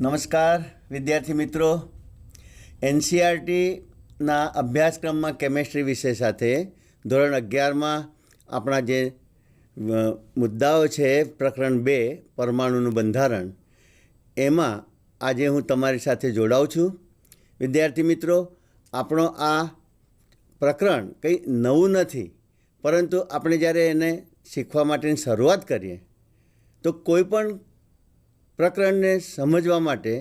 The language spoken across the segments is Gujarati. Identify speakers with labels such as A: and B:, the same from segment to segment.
A: નમસ્કાર વિદ્યાર્થી મિત્રો, એનસીઈઆરટીના અભ્યાસક્રમમાં કેમેસ્ટ્રી વિષય સાથે ધોરણ 11માં આપણા જે મુદ્દાઓ છે પ્રકરણ 2 પરમાણુનું બંધારણ, એમાં આજે હું તમારી સાથે જોડાઉં છું. વિદ્યાર્થી મિત્રો, આપણો આ પ્રકરણ કંઈ નવું નથી, પરંતુ આપણે જ્યારે એને શીખવા માટેની શરૂઆત કરીએ તો કોઈ પણ પ્રકરણને સમજવા માટે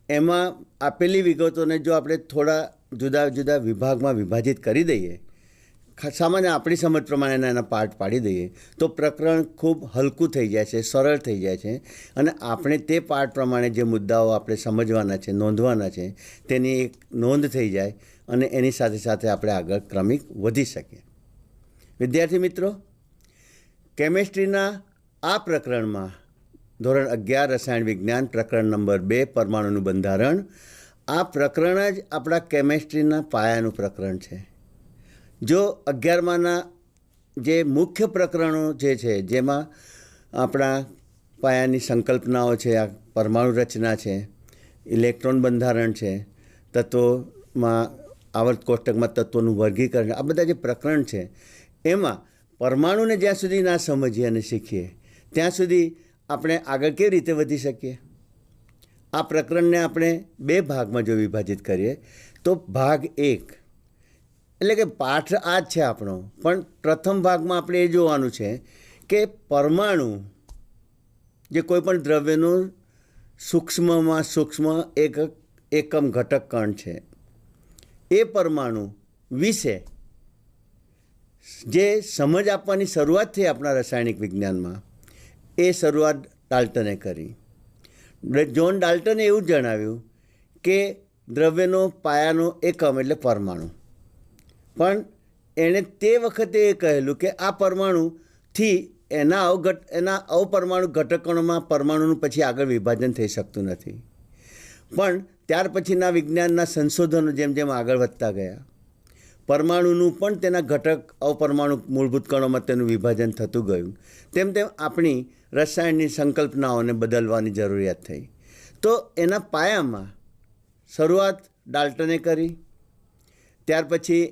A: એમાં આપેલી વિગતોને જો આપણે થોડા જુદા જુદા વિભાગમાં વિભાજિત કરી દઈએ, સામાન્ય આપણી સમજ પ્રમાણે એના પાર્ટ પાડી દઈએ, તો પ્રકરણ ખૂબ હલકું થઈ જાય છે, સરળ થઈ જાય છે. અને આપણે તે પાર્ટ પ્રમાણે જે મુદ્દાઓ આપણે સમજવાના છે, નોંધવાના છે, તેની એક નોંધ થઈ જાય અને એની સાથે સાથે આપણે આગળ ક્રમિક વધી શકીએ. વિદ્યાર્થી મિત્રો, કેમેસ્ટ્રીના આ પ્રકરણમાં ધોરણ 11 રસાયણ વિજ્ઞાન પ્રકરણ નંબર 2 પરમાણુનું બંધારણ, આ પ્રકરણ જ આપણા કેમેસ્ટ્રીના પાયાનું પ્રકરણ છે. જો 11માના જે મુખ્ય પ્રકરણો જે છે, જેમાં આપણા પાયાની સંકલ્પનાઓ છે, આ પરમાણુ રચના છે, ઇલેક્ટ્રોન બંધારણ છે, તત્વોમાં આવર્ત કોષ્ટકમાં તત્વોનું વર્ગીકરણ, આ બધા જે પ્રકરણ છે એમાં પરમાણુને જ્યાં સુધી ના સમજીએ અને શીખીએ ત્યાં સુધી આપણે આગળ કેવી રીતે વધી શકીએ. આ પ્રકરણને આપણે 2 ભાગમાં જો વિભાજિત કરીએ તો ભાગ 1 એટલે કે પાઠ આ જ છે આપણો, પણ પ્રથમ ભાગમાં આપણે એ જોવાનું છે કે પરમાણુ જે કોઈ પણ દ્રવ્યનું સૂક્ષ્મમાં સૂક્ષ્મ એકમ ઘટક કણ છે, એ પરમાણુ વિશે જે સમજ આપવાની શરૂઆત થઈ આપણા રાસાયણિક વિજ્ઞાનમાં, એ શરૂઆત ડાલ્ટને કરી. જ્હોન ડાલ્ટને એવું જણાવ્યું કે દ્રવ્યનો પાયાનો એકમ એટલે પરમાણુ, પણ એણે તે વખતે એ કહેલું કે આ પરમાણુથી એના અપરમાણુ ઘટકોમાં પરમાણુનું પછી આગળ વિભાજન થઈ શકતું નથી. પણ ત્યાર પછીના વિજ્ઞાનના સંશોધનો જેમ જેમ આગળ વધતા ગયા, પરમાણુનું પણ તેના ઘટક અપરમાણુ મૂળભૂત કણોમાં તેનું વિભાજન થતું ગયું, તેમ તેમ આપણી રસાયણની સંકલ્પનાઓને બદલવાની જરૂરિયાત થઈ. તો એના પાયામાં શરૂઆત ડાલ્ટને કરી. ત્યાર પછી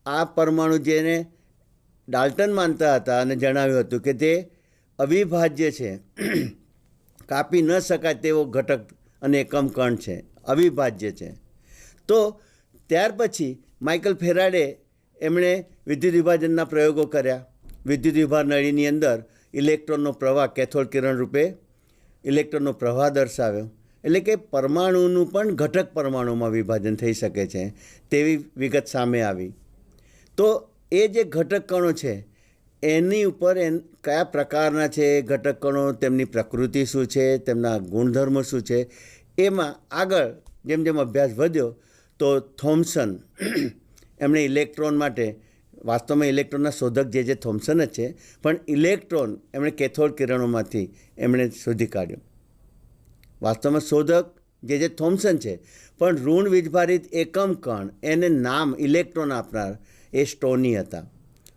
A: આ પરમાણુ જેને ડાલ્ટન માનતા હતા અને જણાવ્યું હતું કે તે અવિભાજ્ય છે, કાપી ન શકાય તેવો ઘટક અને એકમ કણ છે, અવિભાજ્ય છે. તો ત્યાર પછી માઇકલ ફેરાડે એમણે વિદ્યુત વિભાજનના પ્રયોગો કર્યા. વિદ્યુત વિભાર નળીની અંદર ઇલેક્ટ્રોનનો પ્રવાહ કેથોડ કિરણ રૂપે ઇલેક્ટ્રોનનો પ્રવાહ દર્શાવ્યો, એટલે કે પરમાણુનું પણ ઘટક પરમાણુમાં વિભાજન થઈ શકે છે તેવી વિગત સામે આવી. તો એ જે ઘટક કણો છે એની ઉપર કયા પ્રકારના છે ઘટક કણો, તેમની પ્રકૃતિ શું છે, તેમના ગુણધર્મો શું છે, એમાં આગળ જેમ જેમ અભ્યાસ વધ્યો તો થોમ્સન એમણે ઇલેક્ટ્રોન માટે, વાસ્તવમાં ઇલેક્ટ્રોનના શોધક જે થોમ્સન જ છે, પણ ઇલેક્ટ્રોન એમણે કેથોડ કિરણોમાંથી એમણે શોધી કાઢ્યો. વાસ્તવમાં શોધક જે થોમ્સન છે, પણ ઋણ વીજભારિત એકમ કણ એને નામ ઇલેક્ટ્રોન આપનાર એ સ્ટોની હતા,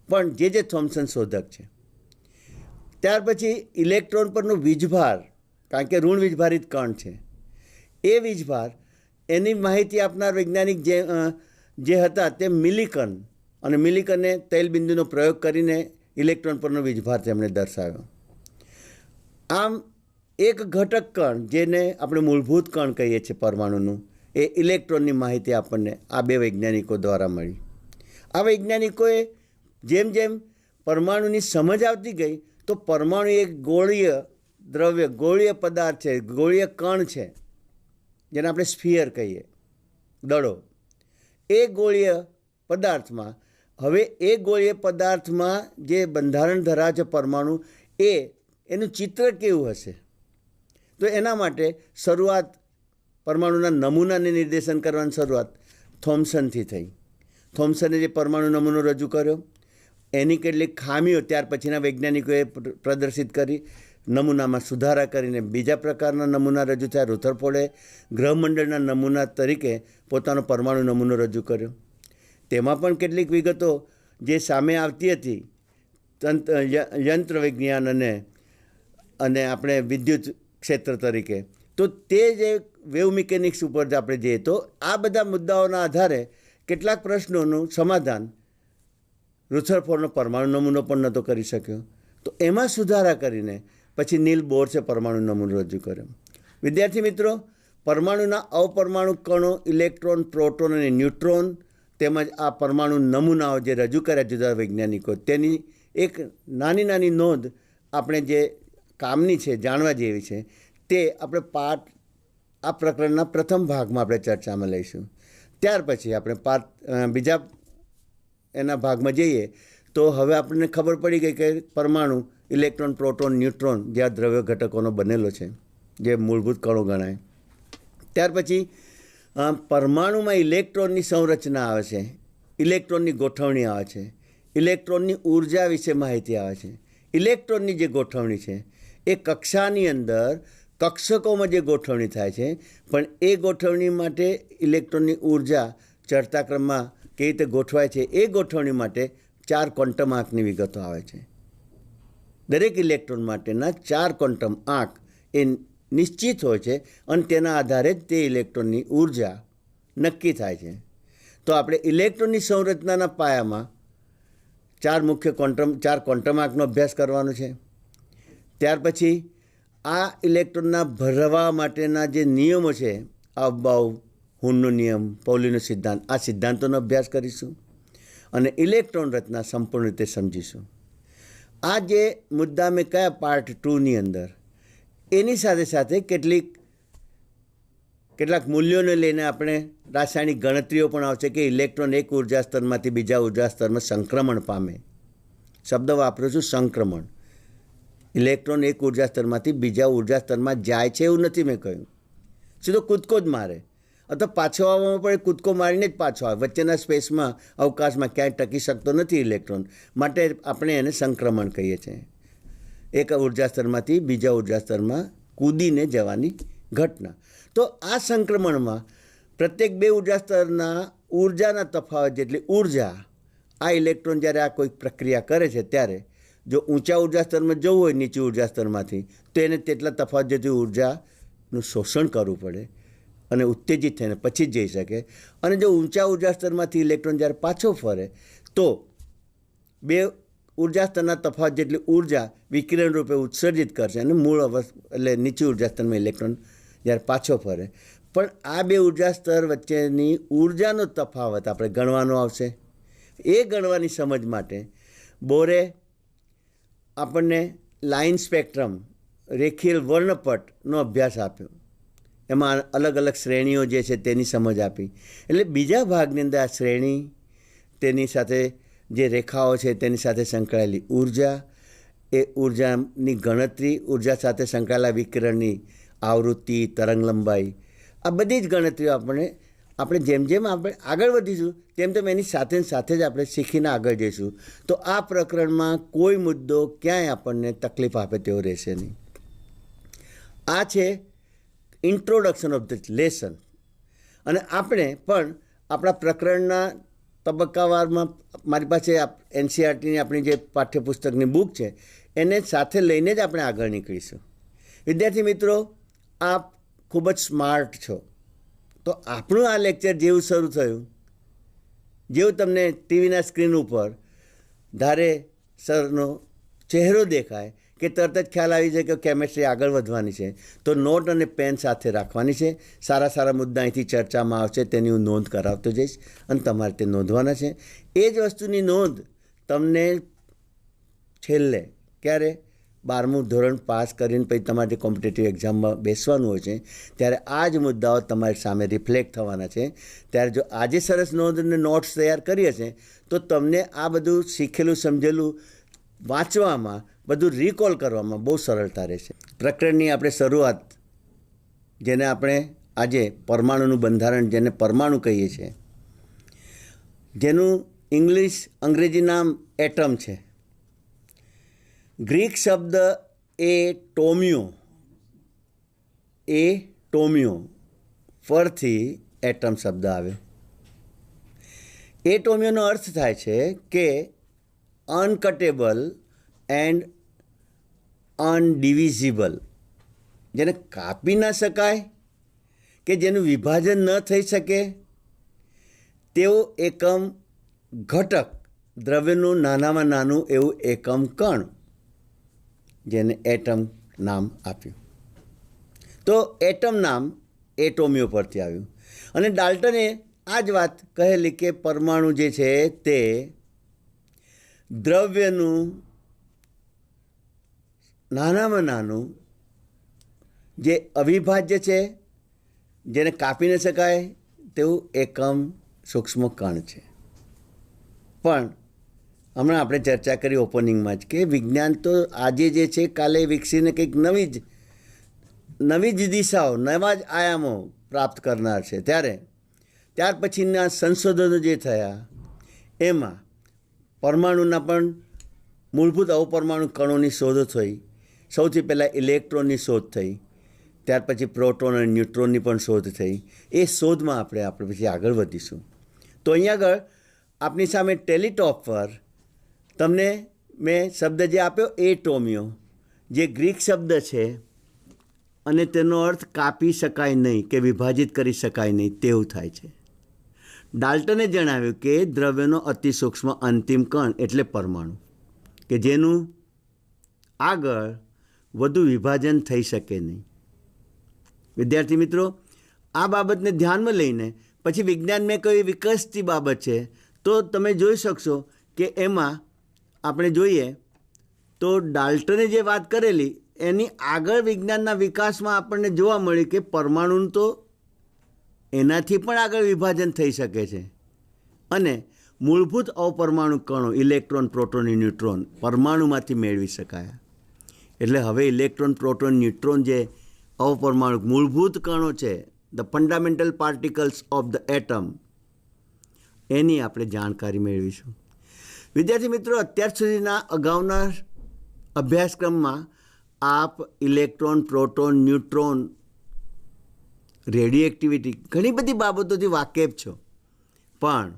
A: પણ જે થોમ્સન શોધક છે. ત્યાર પછી ઇલેક્ટ્રોન પરનો વીજભાર, કારણ કે ઋણ વીજભારિત કણ છે, એ વીજભાર એની માહિતી આપનાર વૈજ્ઞાનિક જે હતા તે મિલિકન, અને મિલિકને તૈલબિંદુનો પ્રયોગ કરીને ઇલેક્ટ્રોન પરનો વીજભાર તેમણે દર્શાવ્યો. આમ એક ઘટક કણ જેને આપણે મૂળભૂત કણ કહીએ છીએ પરમાણુનું, એ ઇલેક્ટ્રોનની માહિતી આપણને આ 2 વૈજ્ઞાનિકો દ્વારા મળી. આ વૈજ્ઞાનિકોએ જેમ જેમ પરમાણુની સમજ આવતી ગઈ તો પરમાણુ એક ગોળીય દ્રવ્ય, ગોળીય પદાર્થ છે, ગોળીય કણ છે, જેને આપણે સ્ફિયર કહીએ, દડો. એ ગોળીય પદાર્થમાં હવે એ ગોળીય પદાર્થમાં જે બંધારણ ધરાવે છે પરમાણુ, એનું ચિત્ર કેવું હશે? તો એના માટે શરૂઆત પરમાણુના નમૂનાને નિર્દેશન કરવાની શરૂઆત થોમ્સનથી થઈ. થોમ્સને જે પરમાણુ નમૂનો રજૂ કર્યો એની કેટલીક ખામીઓ ત્યાર પછીના વૈજ્ઞાનિકોએ પ્રદર્શિત કરી, નમૂનામાં સુધારા કરીને બીજા પ્રકારના નમૂના રજૂ થયા. રુથરફોર્ડે ગ્રહમંડળના નમૂના તરીકે પોતાનો પરમાણુ નમૂનો રજૂ કર્યો. તેમાં પણ કેટલીક વિગતો જે સામે આવતી હતી યંત્ર વિજ્ઞાન અને આપણે વિદ્યુત ક્ષેત્ર તરીકે, તો તે જે વેવ મિકેનિક્સ ઉપર આપણે જઈએ તો આ બધા મુદ્દાઓના આધારે કેટલાક પ્રશ્નોનું સમાધાન રુથરફોર્ડનો પરમાણુ નમૂનો પણ નહોતો કરી શક્યો. તો એમાં સુધારા કરીને પછી નીલ બોર્સે પરમાણુ નમૂનો રજૂ કર્યો. વિદ્યાર્થી મિત્રો, પરમાણુના અપરમાણુ કણો, ઇલેક્ટ્રોન, પ્રોટોન અને ન્યુટ્રોન તેમજ આ પરમાણુ નમૂનાઓ જે રજૂ કર્યા જુદા વૈજ્ઞાનિકો, તેની એક નાની નાની નોંધ આપણે જે કામની છે, જાણવા જેવી છે, તે આપણે આ પ્રકરણના પ્રથમ ભાગમાં આપણે ચર્ચામાં લઈશું. ત્યાર પછી આપણે બીજા એના ભાગમાં જઈએ તો હવે આપણને ખબર પડી ગઈ કે પરમાણુ ઇલેક્ટ્રોન, પ્રોટોન, ન્યુટ્રોન જે આ દ્રવ્ય ઘટકોનો બનેલો છે, જે મૂળભૂત કણો ગણાય. ત્યાર પછી પરમાણુમાં ઇલેક્ટ્રોનની સંરચના આવે છે, ઇલેક્ટ્રોનની ગોઠવણી આવે છે, ઇલેક્ટ્રોનની ઉર્જા વિશે માહિતી આવે છે. ઇલેક્ટ્રોનની જે ગોઠવણી છે એ કક્ષાની અંદર કક્ષકોમાં જે ગોઠવણી થાય છે, પણ એ ગોઠવણી માટે ઇલેક્ટ્રોનની ઉર્જા ચડતા ક્રમમાં કેવી રીતે ગોઠવાય છે, એ ગોઠવણી માટે 4 ક્વોન્ટમ આંકની વિગતો આવે છે. દરેક ઇલેક્ટ્રોન માટેના 4 ક્વોન્ટમ આંક એ નિશ્ચિત હોય છે અને તેના આધારે જ તે ઇલેક્ટ્રોનની ઉર્જા નક્કી થાય છે. તો આપણે ઇલેક્ટ્રોનની સંરચનાના પાયામાં 4 ક્વોન્ટમ આંકનો અભ્યાસ કરવાનો છે. ત્યાર પછી આ ઇલેક્ટ્રોનના ભરવા માટેના જે નિયમો છે, અફબાઉ, હુનનો નિયમ, પૌલીનો સિદ્ધાંત, આ સિદ્ધાંતોનો અભ્યાસ કરીશું અને ઇલેક્ટ્રોન રચના સંપૂર્ણ રીતે સમજીશું. આ જે મુદ્દા મેં કયા પાર્ટ 2ની અંદર, એની સાથે સાથે કેટલાક મૂલ્યોને લઈને આપણે રાસાયણિક ગણતરીઓ પણ આવશે કે ઇલેક્ટ્રોન એક ઉર્જા સ્તરમાંથી બીજા ઉર્જા સ્તરમાં સંક્રમણ પામે. શબ્દ વાપરું છું, સંક્રમણ. ઇલેક્ટ્રોન એક ઉર્જા સ્તરમાંથી બીજા ઉર્જા સ્તરમાં જાય છે એવું નથી મેં કહ્યું. સીધો કૂદકો જ મારે અથવા પાછો આવવામાં પણ કૂદકો મારીને જ પાછો આવે. વચ્ચેના સ્પેસમાં, અવકાશમાં ક્યાંય ટકી શકતો નથી ઇલેક્ટ્રોન, માટે આપણે એને સંક્રમણ કહીએ છીએ. એક ઉર્જા સ્તરમાંથી બીજા ઉર્જા સ્તરમાં કૂદીને જવાની ઘટના. તો આ સંક્રમણમાં પ્રત્યેક 2 ઉર્જા સ્તરના ઉર્જાના તફાવત જેટલી ઉર્જા આ ઇલેક્ટ્રોન જ્યારે આ કોઈ પ્રક્રિયા કરે છે ત્યારે જો ઊંચા ઉર્જા સ્તરમાં જવું હોય નીચી ઉર્જા સ્તરમાંથી, તો એને તેટલા તફાવત જેટલી ઉર્જાનું શોષણ કરવું પડે અને ઉત્તેજિત થઈને પછી જ જઈ શકે. અને જો ઊંચા ઉર્જા સ્તરમાંથી ઇલેક્ટ્રોન જ્યારે પાછો ફરે તો 2 ઉર્જા સ્તરના તફાવત જેટલી ઉર્જા વિકિરણ રૂપે ઉત્સર્જિત કરશે અને મૂળ એટલે નીચી ઉર્જા સ્તરમાં ઇલેક્ટ્રોન જ્યારે પાછો ફરે. પણ આ 2 ઉર્જા સ્તર વચ્ચેની ઉર્જાનો તફાવત આપણે ગણવાનો આવશે. એ ગણવાની સમજ માટે બોરે આપણને લાઇન સ્પેક્ટ્રમ, રેખીય વર્ણપટનો અભ્યાસ આપ્યો. એમાં અલગ અલગ શ્રેણીઓ જે છે તેની સમજ આપી. એટલે બીજા ભાગની અંદર આ શ્રેણી, તેની સાથે જે રેખાઓ છે તેની સાથે સંકળાયેલી ઉર્જા, એ ઉર્જાની ગણતરી, ઉર્જા સાથે સંકળાયેલા વિકિરણની આવૃત્તિ, તરંગ લંબાઈ, આ બધી જ ગણતરીઓ આપણે જેમ જેમ આપણે આગળ વધીશું તેમ તેમ એની સાથે જ આપણે શીખીને આગળ જઈશું. તો આ પ્રકરણમાં કોઈ મુદ્દો ક્યાંય આપણને તકલીફ આપે તેવો રહેશે નહીં. આ છે ઇન્ટ્રોડક્શન ઓફ ધ લેસન. અને આપણે પણ આપણા પ્રકરણના તબક્કાવારમાં મારી પાસે NCERTની આપણી જે પાઠ્યપુસ્તકની બુક છે એને સાથે લઈને જ આપણે આગળ નીકળીશું. વિદ્યાર્થી મિત્રો, આપ ખૂબ જ સ્માર્ટ છો. તો આપણું આ લેક્ચર જેવું શરૂ થયું, જેવું તમને ટીવીના સ્ક્રીન ઉપર ધારે સરનો ચહેરો દેખાય કે તરત જ ખ્યાલ આવી જાય કે કેમેસ્ટ્રી આગળ વધવાની છે, તો નોટ અને પેન સાથે રાખવાની છે. સારા મુદ્દા અહીંથી ચર્ચામાં આવશે તેની હું નોંધ કરાવતો જઈશ અને તમારે તે નોંધવાના છે. એ જ વસ્તુની નોંધ તમને છેલ્લે ક્યારે 12મું ધોરણ પાસ કરીને પછી તમારે જે કોમ્પિટિટિવ એક્ઝામમાં બેસવાનું હોય છે ત્યારે આ જ મુદ્દાઓ તમારી સામે રિફ્લેક્ટ થવાના છે. ત્યારે જો આજે સરસ નોંધ અને નોટ્સ તૈયાર કરી હશે તો તમને આ બધું શીખેલું સમજેલું વાંચવામાં, બધું રિકોલ કરવામાં બહુ સરળતા રહેશે. પ્રકરણની આપણે શરૂઆત, જેને આપણે આજે પરમાણુનું બંધારણ, જેને પરમાણુ કહીએ છીએ, જેનું અંગ્રેજી નામ એટમ છે. ગ્રીક શબ્દ ટોમિયો પરથી એટમ શબ્દ આવ્યો. ટોમિયોનો અર્થ થાય છે કે અનકટેબલ એન્ડ અનડિવિઝિબલ. જેને કાપી ન શકાય કે જેનું વિભાજન ન થઈ શકે તેવો એકમ ઘટક, દ્રવ્યનું નાનામાં નાનું એવું એકમ કણ, જેને એટમ નામ આપ્યું. તો એટમ નામ એટોમિયો પરથી આવ્યું. અને ડાલ્ટને આ જ વાત કહેલી કે પરમાણુ જે છે તે દ્રવ્યનું નાનામાં નાનું જે અવિભાજ્ય છે, જેને કાપી ન શકાય તેવું એકમ સૂક્ષ્મ કણ છે. પણ હમણાં આપણે ચર્ચા કરી ઓપનિંગમાં જ કે વિજ્ઞાન તો આજે જે છે કાલે વિકસીને કંઈક નવી જ દિશાઓ, નવા જ આયામો પ્રાપ્ત કરનાર છે. ત્યાર પછીના સંશોધનો જે થયા એમાં પરમાણુના પણ મૂળભૂત અવપરમાણુ કણોની શોધ થઈ. સૌથી પહેલાં ઇલેક્ટ્રોનની શોધ થઈ, ત્યાર પછી પ્રોટોન અને ન્યુટ્રોનની પણ શોધ થઈ. એ શોધમાં આપણે પછી આગળ વધીશું. તો અહીંયા આગળ આપની સામે ટેલિટોપ પર તમને મેં શબ્દ જે આપ્યો એટોમિયો, જે ગ્રીક શબ્દ છે અને તેનો અર્થ કાપી શકાય નહીં કે વિભાજિત કરી શકાય નહીં તેવું થાય છે. ડાલ્ટને જણાવ્યું કે દ્રવ્યનો અતિ સૂક્ષ્મ અંતિમ કણ એટલે પરમાણુ, કે જેનું આગળ વધુ વિભાજન થઈ શકે નહીં. વિદ્યાર્થી મિત્રો, આ બાબતને ધ્યાનમાં લઈને પછી વિજ્ઞાન મેં કહ્યું વિકસતી બાબત છે, તો તમે જોઈ શકશો કે એમાં આપણે જોઈએ તો ડાલ્ટને જે વાત કરેલી એની આગળ વિજ્ઞાનના વિકાસમાં આપણને જોવા મળ્યું કે પરમાણુનું તો એનાથી પણ આગળ વિભાજન થઈ શકે છે અને મૂળભૂત અપરમાણુ કણો ઇલેક્ટ્રોન, પ્રોટોન અને ન્યુટ્રોન પરમાણુમાંથી મેળવી શકાયા. એટલે હવે ઇલેક્ટ્રોન, પ્રોટોન, ન્યુટ્રોન જે અપરમાણુ મૂળભૂત કણો છે, the fundamental particles of the atom, એની આપણે જાણકારી મેળવીશું. વિદ્યાર્થી મિત્રો, અત્યાર સુધીના અગાઉના અભ્યાસક્રમમાં આપ electron, proton, neutron, radio activity ઘણી બધી બાબતોથી વાકેફ છો. પણ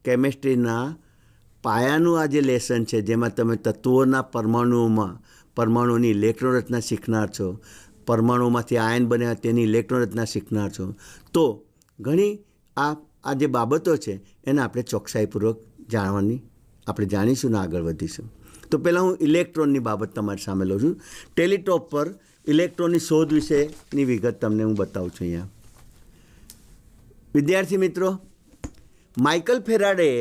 A: કેમેસ્ટ્રીના પાયાનું આ જે લેસન છે, જેમાં તમે તત્વોના પરમાણુઓની ઇલેક્ટ્રોન રચના શીખનાર છો, પરમાણુમાંથી આયન બન્યા તેની ઇલેક્ટ્રોન રચના શીખનાર છો, તો ઘણી આ જે બાબતો છે એને આપણે ચોકસાઈપૂર્વક આપણે જાણીશું ને આગળ વધીશું. તો પહેલાં હું ઇલેક્ટ્રોનની બાબત તમારી સામે લઉં છું. ટેલિટોપ પર ઇલેક્ટ્રોનની શોધ વિશેની વિગત તમને હું બતાવું છું. અહીંયા વિદ્યાર્થી મિત્રો, માઇકલ ફેરાડેએ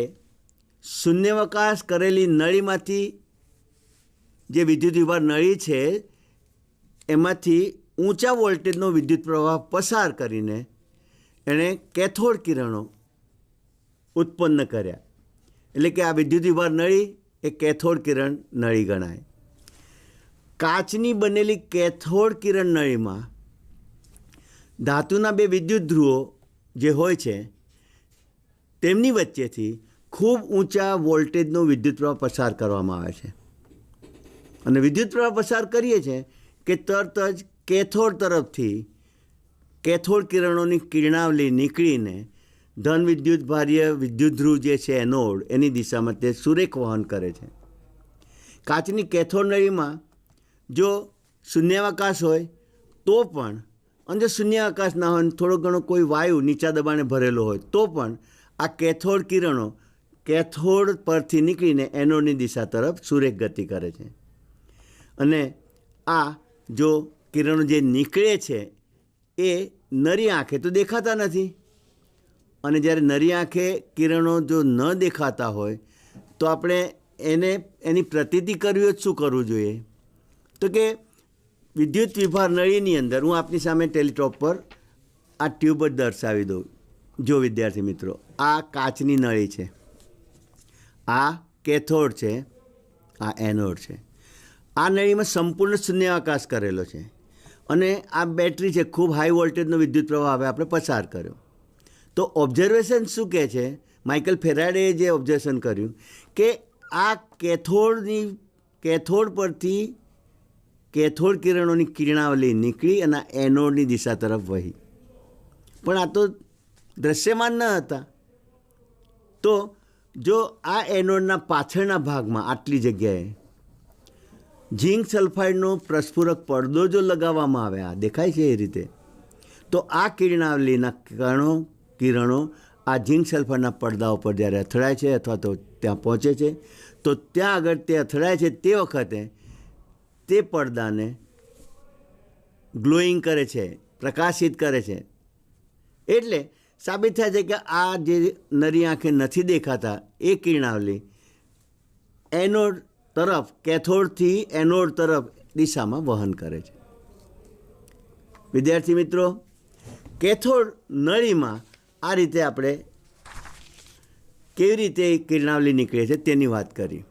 A: શૂન્યાવકાશ કરેલી નળીમાંથી, જે વિદ્યુત વિભાર નળી છે એમાંથી ઊંચા વોલ્ટેજનો વિદ્યુત પ્રવાહ પસાર કરીને એણે કેથોડ કિરણો ઉત્પન્ન કર્યા. એટલે કે આ વિદ્યુત વિભાર નળી એ કેથોડ કિરણ નળી ગણાય. કાચની બનેલી કેથોડ કિરણ નળીમાં ધાતુના બે વિદ્યુત ધ્રુવો જે હોય છે તેમની વચ્ચેથી ખૂબ ઊંચા વોલ્ટેજનો વિદ્યુત પ્રવાહ પસાર કરવામાં આવે છે. અને વિદ્યુત પ્રવાહ પસાર કરીએ છીએ કે તરત જ કેથોડ તરફથી કેથોડ કિરણોની કિરણાવલી નીકળીને ધન વિદ્યુત ભાર્ય વિદ્યુત ધ્રુવ જે છે એનોડ, એની દિશામાં તે સુરેખ વહન કરે છે. કાચની કેથોડ નળીમાં જો શૂન્યાવકાશ હોય તો પણ, અને જો શૂન્યાવકાશ ના હોય, થોડો ઘણો કોઈ વાયુ નીચા દબાણે ભરેલો હોય તો પણ આ કેથોડ કિરણો કેથોડ પરથી નીકળીને એનોડની દિશા તરફ સુરેખ ગતિ કરે છે. અને આ જો કિરણો જે નીકળે છે એ નરી આંખે તો દેખાતા નથી. અને જ્યારે નરી આંખે કિરણો જો ન દેખાતા હોય તો આપણે એની પ્રતીતિ કરવી હોય શું કરવું જોઈએ? તો કે વિદ્યુત વિભાર નળીની અંદર, હું આપની સામે ટેલિટોપ પર આ ટ્યુબ જ દર્શાવી દઉં. જો વિદ્યાર્થી મિત્રો, આ કાચની નળી છે, આ કેથોડ છે, આ એનોડ છે. આ નળીમાં સંપૂર્ણ શૂન્યાવકાશ કરેલો છે અને આ બેટરી છે, ખૂબ હાઈ વોલ્ટેજનો વિદ્યુત પ્રવાહ હવે આપણે પસાર કર્યો. તો ઓબ્ઝર્વેશન શું કહે છે? માઇકલ ફેરાડેએ જે ઓબ્ઝર્વેશન કર્યું કે આ કેથોડ પરથી કેથોડ કિરણોની કિરણાવલી નીકળી અને એનોડની દિશા તરફ વહી. પણ આ તો દૃશ્યમાન ન હતા. તો જો આ એનોડના પાછળના ભાગમાં આટલી જગ્યાએ ઝીંક સલ્ફાઇડનો પ્રસ્ફુરક પડદો જો લગાવવામાં આવે, આ દેખાય છે એ રીતે, તો આ કિરણાવલીના કિરણો આ ઝીંક સલ્ફાઇડના પડદા ઉપર જ્યારે અથડાય છે અથવા તો ત્યાં પહોંચે છે, તો ત્યાં આગળ તે અથડાય છે તે વખતે તે પડદાને ગ્લોઈંગ કરે છે, પ્રકાશિત કરે છે. એટલે સાબિત થાય છે કે આ જે નરી આંખે નથી દેખાતા એ કિરણાવલી એનોડ તરફ, કેથોડથી એનોડ તરફ દિશામાં વહન કરે છે. વિદ્યાર્થી મિત્રો, કેથોડ નળીમાં આ રીતે આપણે કેવી રીતે કિરણાવલી નીકળે છે તેની વાત કરી.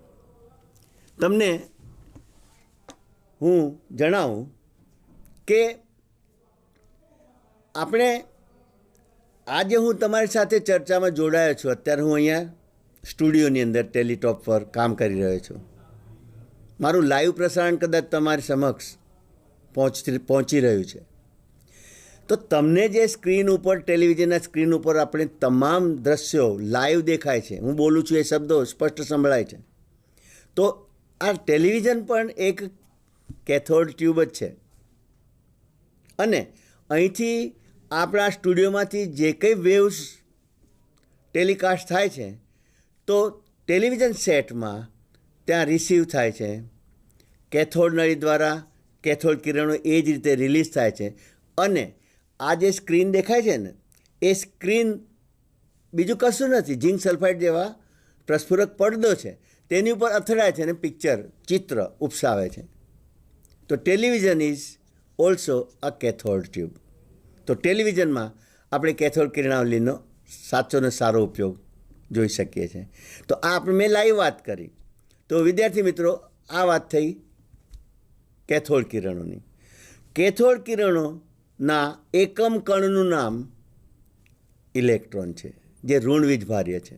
A: તમને હું જણાવું કે આપણે આજે હું તમારી સાથે ચર્ચામાં જોડાયો છું. અત્યારે હું અહીંયા સ્ટુડિયોની અંદર ટેલિટોપ પર કામ કરી રહ્યો છું. મારું લાઈવ પ્રસારણ કદાચ તમારી સમક્ષ પહોંચી રહ્યું છે. તો તમને જે સ્ક્રીન ઉપર, ટેલિવિઝનના સ્ક્રીન ઉપર આપણે તમામ દ્રશ્યો લાઈવ દેખાય છે, હું બોલું છું એ શબ્દો સ્પષ્ટ સંભળાય છે. તો આ ટેલિવિઝન પણ એક કેથોડ ટ્યુબ જ છે. અને અહીંથી આપણા સ્ટુડિયોમાંથી જે કંઈ વેવ્સ ટેલિકાસ્ટ થાય છે તો ટેલિવિઝન સેટમાં ત્યાં રિસીવ થાય છે. કેથોડ નળી દ્વારા કેથોડ કિરણો એ જ રીતે રિલીઝ થાય છે. અને આ જે સ્ક્રીન દેખાય છે ને, એ સ્ક્રીન બીજું કશું નથી, ઝીંક સલ્ફાઇડ જેવા પ્રસ્ફુરક પડદો છે, તેની ઉપર અથડાય છે અને પિક્ચર, ચિત્ર ઉપસાવે છે. તો television is also a cathode tube. તો ટેલિવિઝનમાં આપણે કેથોડ કિરણાવલીનો સાચો ને સારો ઉપયોગ જોઈ શકીએ છીએ. તો આ આપણે મેં લાઈવ વાત કરી. તો વિદ્યાર્થી મિત્રો, આ વાત થઈ કેથોડ કિરણોની. કેથોડ કિરણોના એકમ કણનું નામ ઇલેક્ટ્રોન છે, જે ઋણ વીજભાર્ય છે.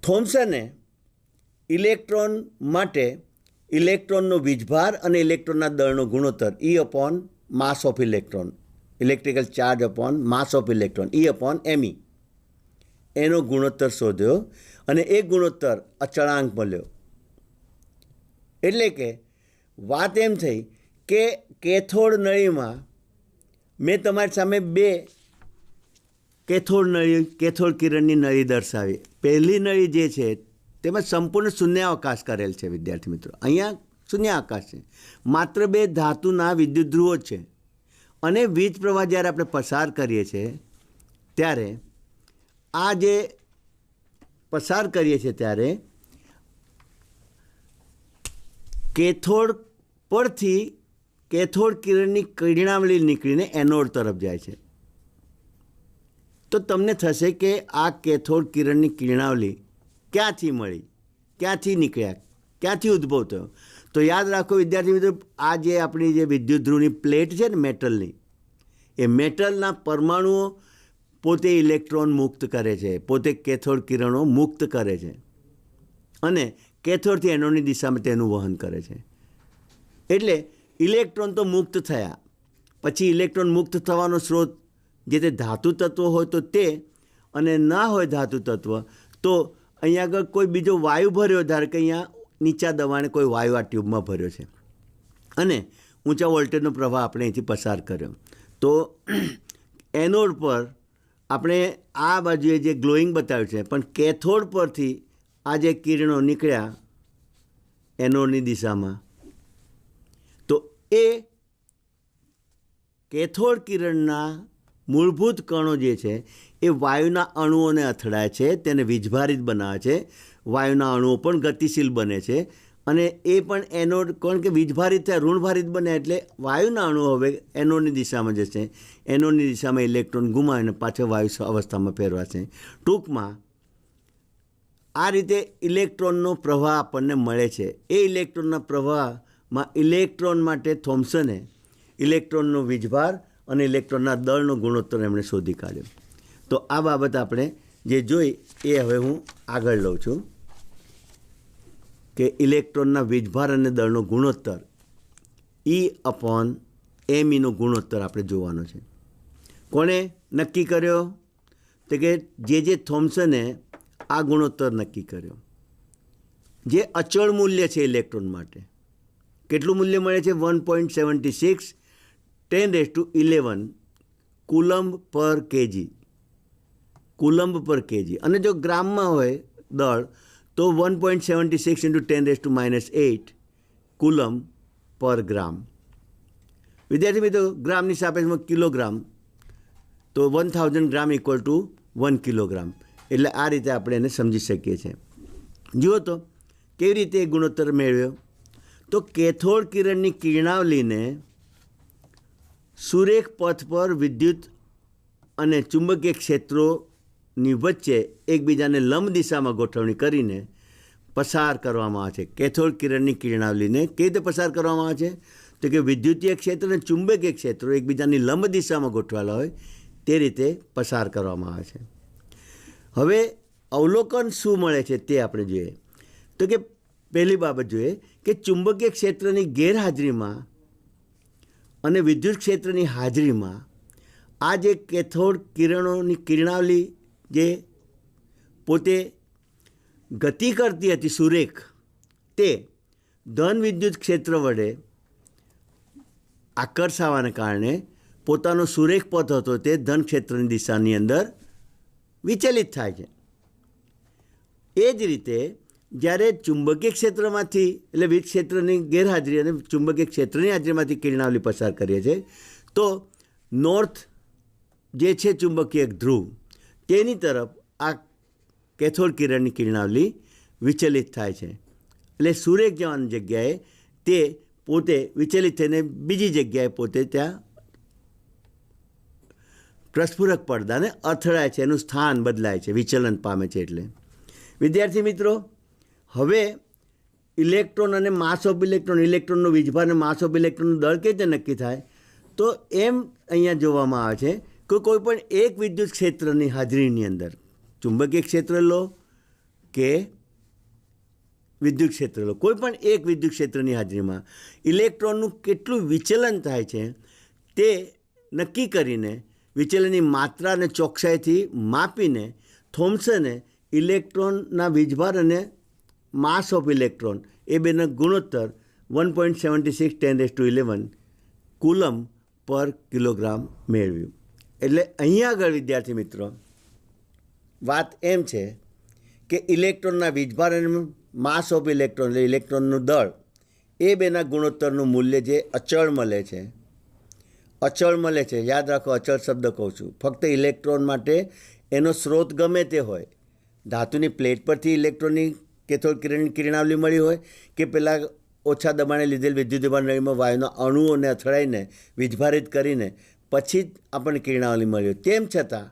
A: થોમ્સને ઇલેક્ટ્રોન માટે ઇલેક્ટ્રોનનો વીજભાર અને ઇલેક્ટ્રોનના દળનો ગુણોત્તર E/માસ of electron, electrical charge upon mass of electron, E/me, એનો ગુણોત્તર શોધ્યો અને એ ગુણોત્તર અચળાંક મળ્યો. એટલે કે વાત એમ થઈ કે કેથોડ નળીમાં મેં તમારી સામે બે કેથોડ કિરણની નળી દર્શાવી. પહેલી નળી જે છે તેમાં સંપૂર્ણ શૂન્યાવકાશ કરેલ છે. વિદ્યાર્થી મિત્રો, અહીંયા શૂન્યાવકાશ છે, માત્ર બે ધાતુના વિદ્યુત ધ્રુવો છે. અને વીજ પ્રવાહ જ્યારે આપણે પસાર કરીએ છીએ ત્યારે આ જે પસાર કરીએ છીએ ત્યારે કેથોડ પરથી કેથોડ કિરણની કિરણાવલી નીકળીને એનોડ તરફ જાય છે. તો તમને થશે કે આ કેથોડ કિરણની કિરણાવલી ક્યાંથી મળી, ક્યાંથી નીકળ્યા, ક્યાંથી ઉદ્ભવ થયો? તો યાદ રાખો વિદ્યાર્થી મિત્રો, આ જે આપણી જે વિદ્યુત ધ્રુવની પ્લેટ છે ને મેટલની, એ મેટલના પરમાણુઓ પોતે ઇલેક્ટ્રોન મુક્ત કરે છે, પોતે કેથોડ કિરણો મુક્ત કરે છે અને કેથોડથી એનોડની દિશામાં તેનું વહન કરે છે. એટલે ઇલેક્ટ્રોન તો મુક્ત થયા, પછી ઇલેક્ટ્રોન મુક્ત થવાનો સ્ત્રોત જે તે ધાતુ તત્વ હોય તો તે, અને ના હોય ધાતુ તત્વ તો અહીંયા આગળ કોઈ બીજો વાયુ ભર્યો, ધારો કે અહીંયા નીચા દબાણે કોઈ વાયુ આ ટ્યુબમાં ભર્યો છે અને ઊંચા વોલ્ટેજનો પ્રવાહ આપણે અહીંથી પસાર કર્યો. તો એનોડ પર આપણે આ બાજુએ જે ગ્લોઈંગ બતાવ્યું છે, પણ કેથોડ પરથી આ જે કિરણો નીકળ્યા એનોડની દિશામાં, તો એ કેથોડ કિરણના મૂળભૂત કણો જે છે એ વાયુના અણુઓને અથડાય છે, તેને વીજભારિત બનાવે છે. વાયુના અણુઓ પણ ગતિશીલ બને છે અને એ પણ એનોડ, કારણ કે વીજભારિત થયા, ઋણભારિત બને એટલે વાયુના અણુઓ હવે એનોડની દિશામાં જશે. એનોડની દિશામાં ઇલેક્ટ્રોન ગુમાવીને પાછળ વાયુ અવસ્થામાં ફેરવાશે. ટૂંકમાં આ રીતે ઇલેક્ટ્રોનનો પ્રવાહ આપણને મળે છે. એ ઇલેક્ટ્રોનના પ્રવાહમાં ઇલેક્ટ્રોન માટે થોમ્સને ઇલેક્ટ્રોનનો વીજભાર અને ઇલેક્ટ્રોનના દળનો ગુણોત્તર એમણે શોધી કાઢ્યો. તો આ બાબત આપણે જે જોઈ એ હવે હું આગળ લઉં છું કે ઇલેક્ટ્રોનના વીજભાર અને દળનો ગુણોત્તર E/me નો ગુણોત્તર આપણે જોવાનો છે. કોણે નક્કી કર્યો? તો કે જે થોમ્સને આ ગુણોત્તર નક્કી કર્યો, જે અચળ મૂલ્ય છે ઇલેક્ટ્રોન માટે. કેટલું મૂલ્ય મળે છે? 1.76 10⁻11 કુલમ્બ પર કેજી, કુલમ્બ પર કેજી. અને જો ગ્રામમાં હોય દળ તો 1.76 × 10⁻8 કુલમ્બ પર ગ્રામ. વિદ્યાર્થી મિત્રો, ગ્રામની સાપેક્ષમાં કિલોગ્રામ, તો 1000 ગ્રામ ઇક્વલ ટુ 1 કિલોગ્રામ. એટલે આ રીતે આપણે એને સમજી શકીએ છીએ. જુઓ તો કેવી રીતે ગુણોત્તર મેળવ્યો. તો કેથોડ કિરણની કિરણાવલીને સુરેખ પથ પર વિદ્યુત અને ચુંબકીય ક્ષેત્રોની વચ્ચે એકબીજાને લંબ દિશામાં ગોઠવણી કરીને પસાર કરવામાં આવે છે. કેથોડ કિરણની કિરણાવલીને કેવી રીતે પસાર કરવામાં આવે છે? તો કે વિદ્યુતીય ક્ષેત્ર અને ચુંબકીય ક્ષેત્રો એકબીજાની લંબ દિશામાં ગોઠવાયેલા હોય તે રીતે પસાર કરવામાં આવે છે. હવે અવલોકન શું મળે છે તે આપણે જોઈએ. તો કે પહેલી બાબત જોઈએ કે ચુંબકીય ક્ષેત્રની ગેરહાજરીમાં અને વિદ્યુત ક્ષેત્રની હાજરીમાં આ જે કેથોડ કિરણોની કિરણાવલી જે પોતે ગતિ કરતી હતી સુરેખ, તે ધન વિદ્યુત ક્ષેત્ર વડે આકર્ષાવાને કારણે પોતાનો સુરેખ પથ હતો તે ધન ક્ષેત્રની દિશાની અંદર વિચલિત થાય છે. એ જ રીતે જ્યારે ચુંબકીય ક્ષેત્રમાંથી એટલે વિદ્યુત ક્ષેત્રની ગેરહાજરી અને ચુંબકીય ક્ષેત્રની હાજરીમાંથી કિરણાવલી પસાર કરીએ છીએ તો નોર્થ જે છે ચુંબકીય ધ્રુવ તેની તરફ આ કેથોડ કિરણની કિરણાવલી વિચલિત થાય છે. એટલે સુરેખ જવાની જગ્યાએ તે પોતે વિચલિત થઈને બીજી જગ્યાએ પોતે ત્યાં પ્રસ્ફુરક પડદાને અથડાય છે, એનું સ્થાન બદલાય છે, વિચલન પામે છે. એટલે વિદ્યાર્થી મિત્રો, હવે ઇલેક્ટ્રોન અને માસ ઓફ ઇલેક્ટ્રોન, ઇલેક્ટ્રોનનો વીજભાર અને માસ ઓફ ઇલેક્ટ્રોનનું દળ કેવી રીતે નક્કી થાય? તો એમ અહીંયા જોવામાં આવે છે કે કોઈ પણ એક વિદ્યુત ક્ષેત્રની હાજરીની અંદર, ચુંબકીય ક્ષેત્ર લો કે વિદ્યુત ક્ષેત્ર લો, કોઈ પણ એક વિદ્યુત ક્ષેત્રની હાજરીમાં ઇલેક્ટ્રોનનું કેટલું વિચલન થાય છે તે નક્કી કરીને વિચલનની માત્રા અને ચોકસાઈથી માપીને થોમ્સને ઇલેક્ટ્રોનના વીજભાર અને માસ ઓફ ઇલેક્ટ્રોન એ બેના ગુણોત્તર 1.76 10⁻11 કુલમ્બ પર કિલોગ્રામ મેળવ્યું. એટલે અહીંયા આગળ વિદ્યાર્થી મિત્રો વાત એમ છે કે ઇલેક્ટ્રોનના વીજભાર અને માસ ઓફ ઇલેક્ટ્રોન એટલે ઇલેક્ટ્રોનનું દળ એ બેના ગુણોત્તરનું મૂલ્ય જે અચળ મળે છે, યાદ રાખો, અચળ શબ્દ કહું છું. ફક્ત ઇલેક્ટ્રોન માટે એનો સ્ત્રોત ગમે તે હોય, ધાતુની પ્લેટ પરથી ઇલેક્ટ્રોનની કેથોડ કિરણની કિરણાવલી મળી હોય કે પેલા ઓછા દબાણે લીધેલ વિદ્યુત દબાણ નળીમાં વાયુના અણુઓને અથડાઈને વીજભારિત કરીને પછી જ આપણને કિરણાવલી મળી હોય, તેમ છતાં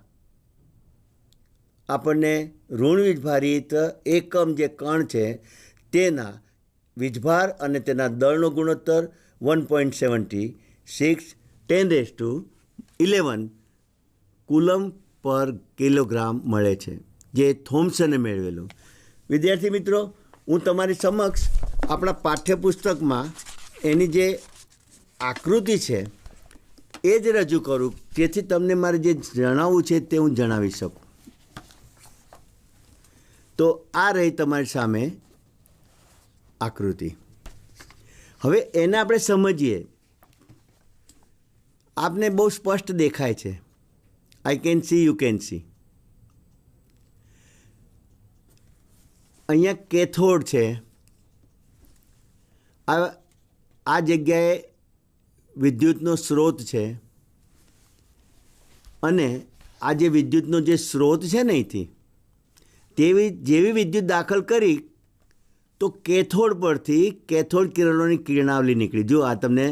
A: આપણને ઋણ વીજભારિત એકમ જે કણ છે તેના વીજભાર અને તેના દળનો ગુણોત્તર 1.76 10⁻11 કુલમ્બ પર કિલોગ્રામ મળે છે, જે થોમ્સને મેળવેલું. વિદ્યાર્થી મિત્રો, હું તમારી સમક્ષ આપણા પાઠ્યપુસ્તકમાં એની જે આકૃતિ છે એ જ રજૂ કરું, જેથી તમને મારે જે જણાવવું છે તે હું જણાવી શકું. તો આ રહી તમારી સામે આકૃતિ. હવે એને આપણે સમજીએ. આપને બહુ સ્પષ્ટ દેખાય છે. I can see, you can see. અહીંયા કેથોડ છે, આ જગ્યાએ વિદ્યુતનો સ્ત્રોત છે, અને આ જે વિદ્યુતનો જે સ્ત્રોત છે ને અહીંથી જેવી વિદ્યુત દાખલ કરી તો કેથોડ પરથી કેથોડ કિરણોની કિરણાવલી નીકળી. જો આ તમને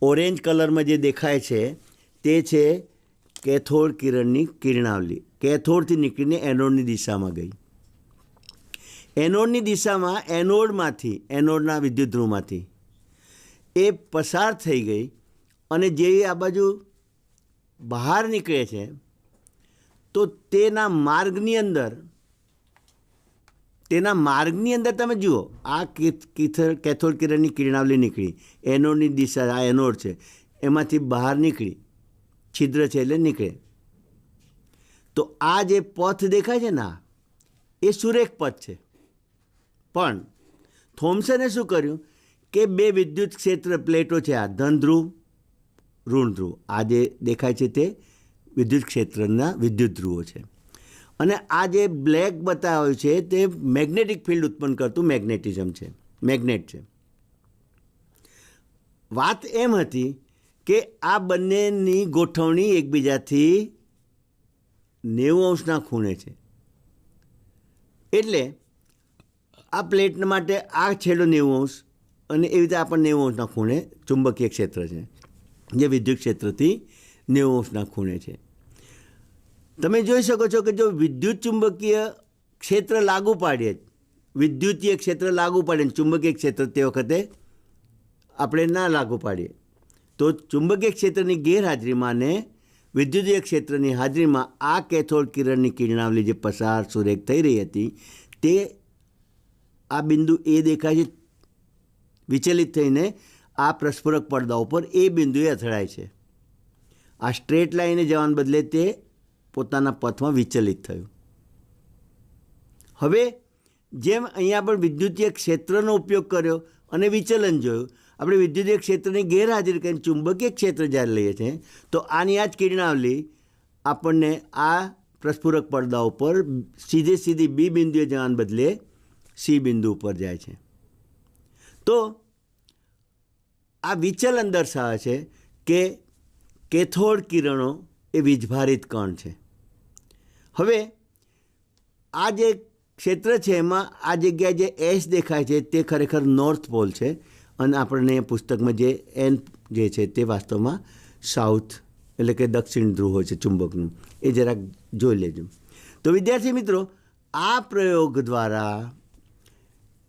A: ઓરેન્જ કલરમાં જે દેખાય છે તે છે કેથોડ કિરણની કિરણાવલી. કેથોડથી નીકળીને એનોડની દિશામાં ગઈ. એનોડની દિશામાં એનોડના વિદ્યુત ધ્રુવમાંથી એ પસાર થઈ ગઈ અને જેવી આ બાજુ બહાર નીકળે છે તો તેના માર્ગની અંદર તમે જુઓ, આ કેથોડ કિરણની કિરણાવલી નીકળી, એનોડની દિશા, આ એનોડ છે, એમાંથી બહાર નીકળી, છિદ્ર છે એટલે નીકળે. તો આ જે પથ દેખાય છે ને, એ સુરેખ પથ છે. પણ થોમ્સને શું કર્યું કે બે વિદ્યુત ક્ષેત્ર પ્લેટો છે, આ ધન ધ્રુવ ઋણ ધ્રુવ, આ જે દેખાય છે તે વિદ્યુત ક્ષેત્રના વિદ્યુત ધ્રુવો છે. અને આ જે બ્લેક બતાવ્યું છે તે મેગ્નેટિક ફિલ્ડ ઉત્પન્ન કરતું મેગ્નેટિઝમ છે, મેગ્નેટ છે. વાત એમ હતી કે આ બંનેની ગોઠવણી એકબીજાથી 90 ખૂણે છે. એટલે આ પ્લેટ માટે આ છેડો 90 અને એવી રીતે આપણને 90 ખૂણે ચુંબકીય ક્ષેત્ર છે, જે વિદ્યુત ક્ષેત્રથી 90 ખૂણે છે. તમે જોઈ શકો છો કે જો વિદ્યુત ચુંબકીય ક્ષેત્ર લાગુ પાડીએ, વિદ્યુતીય ક્ષેત્ર લાગુ પાડીએ, ચુંબકીય ક્ષેત્ર તે વખતે આપણે ના લાગુ પાડીએ, તો ચુંબકીય ક્ષેત્રની ગેરહાજરીમાં ને વિદ્યુતીય ક્ષેત્રની હાજરીમાં આ કેથોડ કિરણની કિરણાવલી જે પસાર સુરેખ થઈ રહી હતી તે આ બિંદુ એ દેખાય છે, વિચલિત થઈને આ પ્રસ્ફુરક પડદા ઉપર એ બિંદુએ અથડાય છે. આ સ્ટ્રેટ લાઈને જવાને બદલે તે પોતાના પથમાં વિચલિત થયું. હવે જેમ અહીંયા પણ વિદ્યુતીય ક્ષેત્રનો ઉપયોગ કર્યો અને વિચલન જોયું, આપણે વિદ્યુતીય ક્ષેત્રની ગેરહાજરી કરીને ચુંબકીય ક્ષેત્ર જ્યારે લઈએ છીએ તો આની આ જ કિરણાવલી આપણને આ પ્રસ્ફુરક પડદા ઉપર સીધી બી બિંદુએ જવાને બદલે સી બિંદુ ઉપર જાય છે. તો આ વિચલન દર્શાવે છે કે કેથોડ કિરણો એ વીજભારિત કણ છે. હવે આ જે ક્ષેત્ર છે એમાં આ જગ્યાએ જે એસ દેખાય છે તે ખરેખર નોર્થ પોલ છે અને આપણને પુસ્તકમાં જે એન જે છે તે વાસ્તવમાં સાઉથ એટલે કે દક્ષિણ ધ્રુવ હોય છે ચુંબકનું, એ જરાક જોઈ લેજો. તો વિદ્યાર્થી મિત્રો, આ પ્રયોગ દ્વારા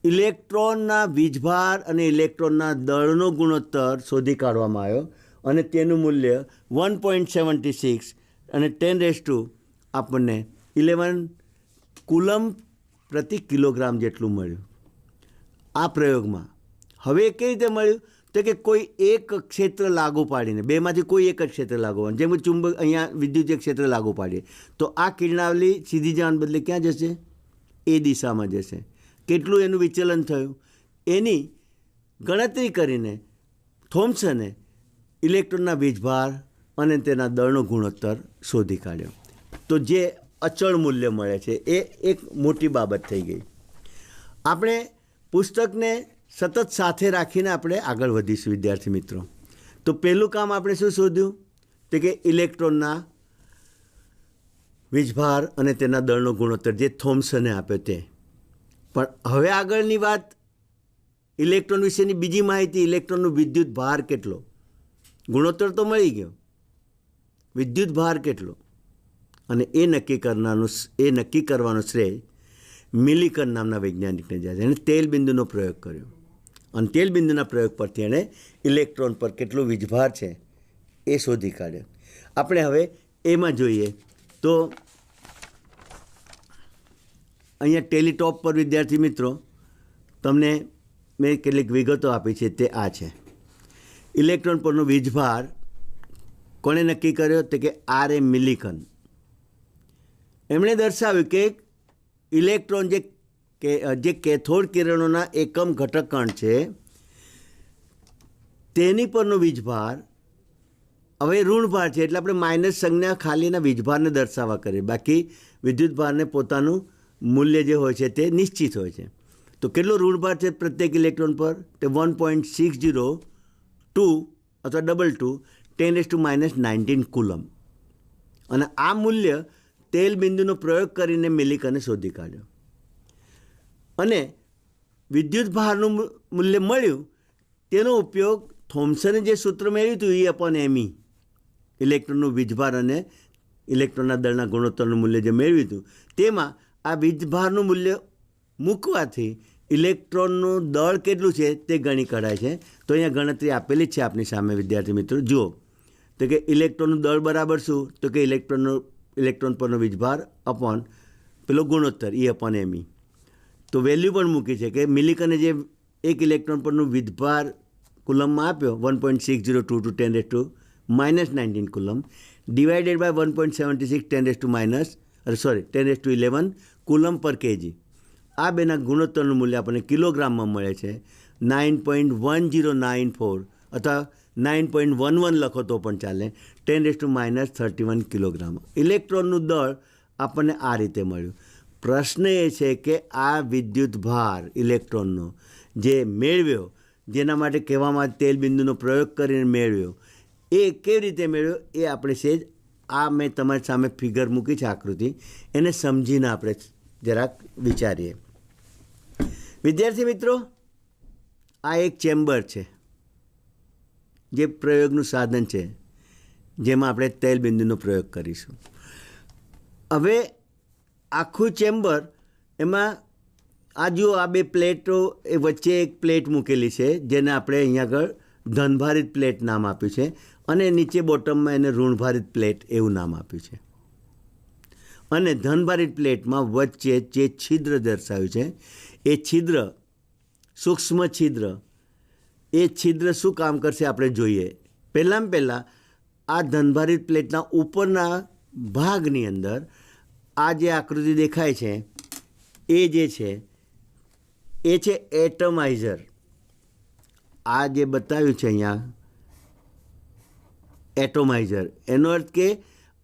A: ઇલેક્ટ્રોનના વીજભાર અને ઇલેક્ટ્રોનના દળનો ગુણોત્તર શોધી કાઢવામાં આવ્યો અને તેનું મૂલ્ય 1.76 અને 10 આપણને 11 કુલમ પ્રતિ કિલોગ્રામ જેટલું મળ્યું આ પ્રયોગમાં. હવે કઈ રીતે મળ્યું તો કે કોઈ એક ક્ષેત્ર લાગુ પાડીને, બેમાંથી કોઈ એક જ ક્ષેત્ર લાગુ પાડીને, જેમ કે ચુંબક અહીંયા વિદ્યુતીય ક્ષેત્ર લાગુ પાડીએ તો આ કિરણાવલી સીધી જવાને બદલે ક્યાં જશે? એ દિશામાં જશે. કેટલું એનું વિચલન થયું એની ગણતરી કરીને થોમ્સને ઇલેક્ટ્રોનના વીજભાર અને તેના દળનો ગુણોત્તર શોધી કાઢ્યો. તો જે અચળ મૂલ્ય મળે છે એ એક મોટી બાબત થઈ ગઈ. આપણે પુસ્તકને સતત સાથે રાખીને આપણે આગળ વધીશું વિદ્યાર્થી મિત્રો. તો પહેલું કામ આપણે શું શોધ્યું તો કે ઇલેક્ટ્રોનના વીજભાર અને તેના દળનો ગુણોત્તર જે થોમ્સને આપ્યો તે. પણ હવે આગળની વાત ઇલેક્ટ્રોન વિશેની બીજી માહિતી, ઇલેક્ટ્રોનનો વિદ્યુત ભાર કેટલો. ગુણોત્તર તો મળી ગયો, વિદ્યુત ભાર કેટલો અને એ નક્કી કરવાનો શ્રેય મિલિકન નામના વૈજ્ઞાનિકને જાય છે. એણે તેલ બિંદુનો પ્રયોગ કર્યો અને તેલ બિંદુના પ્રયોગ પરથી એણે ઇલેક્ટ્રોન પર કેટલો વીજભાર છે એ શોધી કાઢ્યો. આપણે હવે એમાં જોઈએ તો અહીંયા ટેલિટોપ પર વિદ્યાર્થી મિત્રો તમને મેં કેટલીક વિગતો આપી છે તે આ છે. ઇલેક્ટ્રોન પરનો વીજભાર કોણે નક્કી કર્યો તો કે R.A. મિલિકન. એમણે દર્શાવ્યું કે ઇલેક્ટ્રોન જે કેથોડ કિરણોના એકમ ઘટક કણ છે તેની પરનો વીજભાર હવે ઋણભાર છે એટલે આપણે માઇનસ સંજ્ઞા ખાલીના વીજભારને દર્શાવવા કરીએ, બાકી વિદ્યુતભારને પોતાનું મૂલ્ય જે હોય છે તે નિશ્ચિત હોય છે. તો કેટલો ઋણભાર છે પ્રત્યેક ઇલેક્ટ્રોન પર? તે 1.602 અથવા 22 10⁻⁻19 કુલમ. અને આ મૂલ્ય તેલ બિંદુનો પ્રયોગ કરીને મિલિકને શોધી કાઢ્યો. અને વિદ્યુત ભારનું મૂલ્ય મળ્યું તેનો ઉપયોગ થોમ્સને જે સૂત્ર મેળવ્યું હતું E/me, ઇલેક્ટ્રોનનું વીજભાર અને ઇલેક્ટ્રોનના દળના ગુણોત્તરનું મૂલ્ય જે મેળવ્યું હતું તેમાં આ વીજભારનું મૂલ્ય મૂકવાથી ઇલેક્ટ્રોનનું દળ કેટલું છે તે ગણી કઢાય છે. તો અહીંયા ગણતરી આપેલી જ છે આપની સામે વિદ્યાર્થી મિત્રો. જુઓ તો કે ઇલેક્ટ્રોનનું દળ બરાબર શું તો કે ઇલેક્ટ્રોન પરનો વીજભાર અપોન પેલો ગુણોત્તર E/me. તો વેલ્યુ પણ મૂકી છે કે મિલિકને જે એક ઇલેક્ટ્રોન પરનું વીજભાર કુલમમાં આપ્યો 1.6022 10⁻⁻19 કુલમ ડિવાઇડેડ બાય 1.76 10⁻11 કુલમ પર કેજી. આ બેના ગુણોત્તરનું મૂલ્ય આપણને કિલોગ્રામમાં મળે છે 9.1094 અથવા 9.11 લખો તો પણ ચાલે, 10⁻31 કિલોગ્રામ ઇલેક્ટ્રોનનું દળ આપણને આ રીતે મળ્યું. પ્રશ્ન એ છે કે આ વિદ્યુત ભાર ઇલેક્ટ્રોનનો જે મેળવ્યો, જેના માટે કહેવામાં તેલ બિંદુનો પ્રયોગ કરીને મેળવ્યો, એ કેવી રીતે મેળવ્યો એ આપણે સેજ આ મેં તમારી સામે ફિગર મૂકી છે, આકૃતિ, એને સમજીને આપણે જરાક વિચારીએ. વિદ્યાર્થી મિત્રો, આ એક ચેમ્બર છે, જે પ્રયોગનું સાધન છે, જેમાં આપણે તેલ બિંદુનો પ્રયોગ કરીશું. હવે આખું ચેમ્બર, એમાં આ જુઓ, આ બે પ્લેટો એ વચ્ચે એક પ્લેટ મૂકેલી છે, જેને આપણે અહીંયા આગળ ધનભારિત પ્લેટ નામ આપ્યું છે, અને નીચે બોટમમાં એને ઋણભારિત પ્લેટ એવું નામ આપ્યું છે. અને ધનભારિત પ્લેટમાં વચ્ચે જે છિદ્ર દર્શાવ્યું છે, એ છિદ્ર, સૂક્ષ્મ છિદ્ર, એ છિદ્ર શું કામ કરશે આપણે જોઈએ. પહેલાં આ ધનભારિત પ્લેટના ઉપરના ભાગની અંદર આ જે આકૃતિ દેખાય છે, એ જે છે એ છે એટમાઇઝર. આ જે બતાવ્યું છે અહીંયા એટોમાઇઝર, એનો અર્થ કે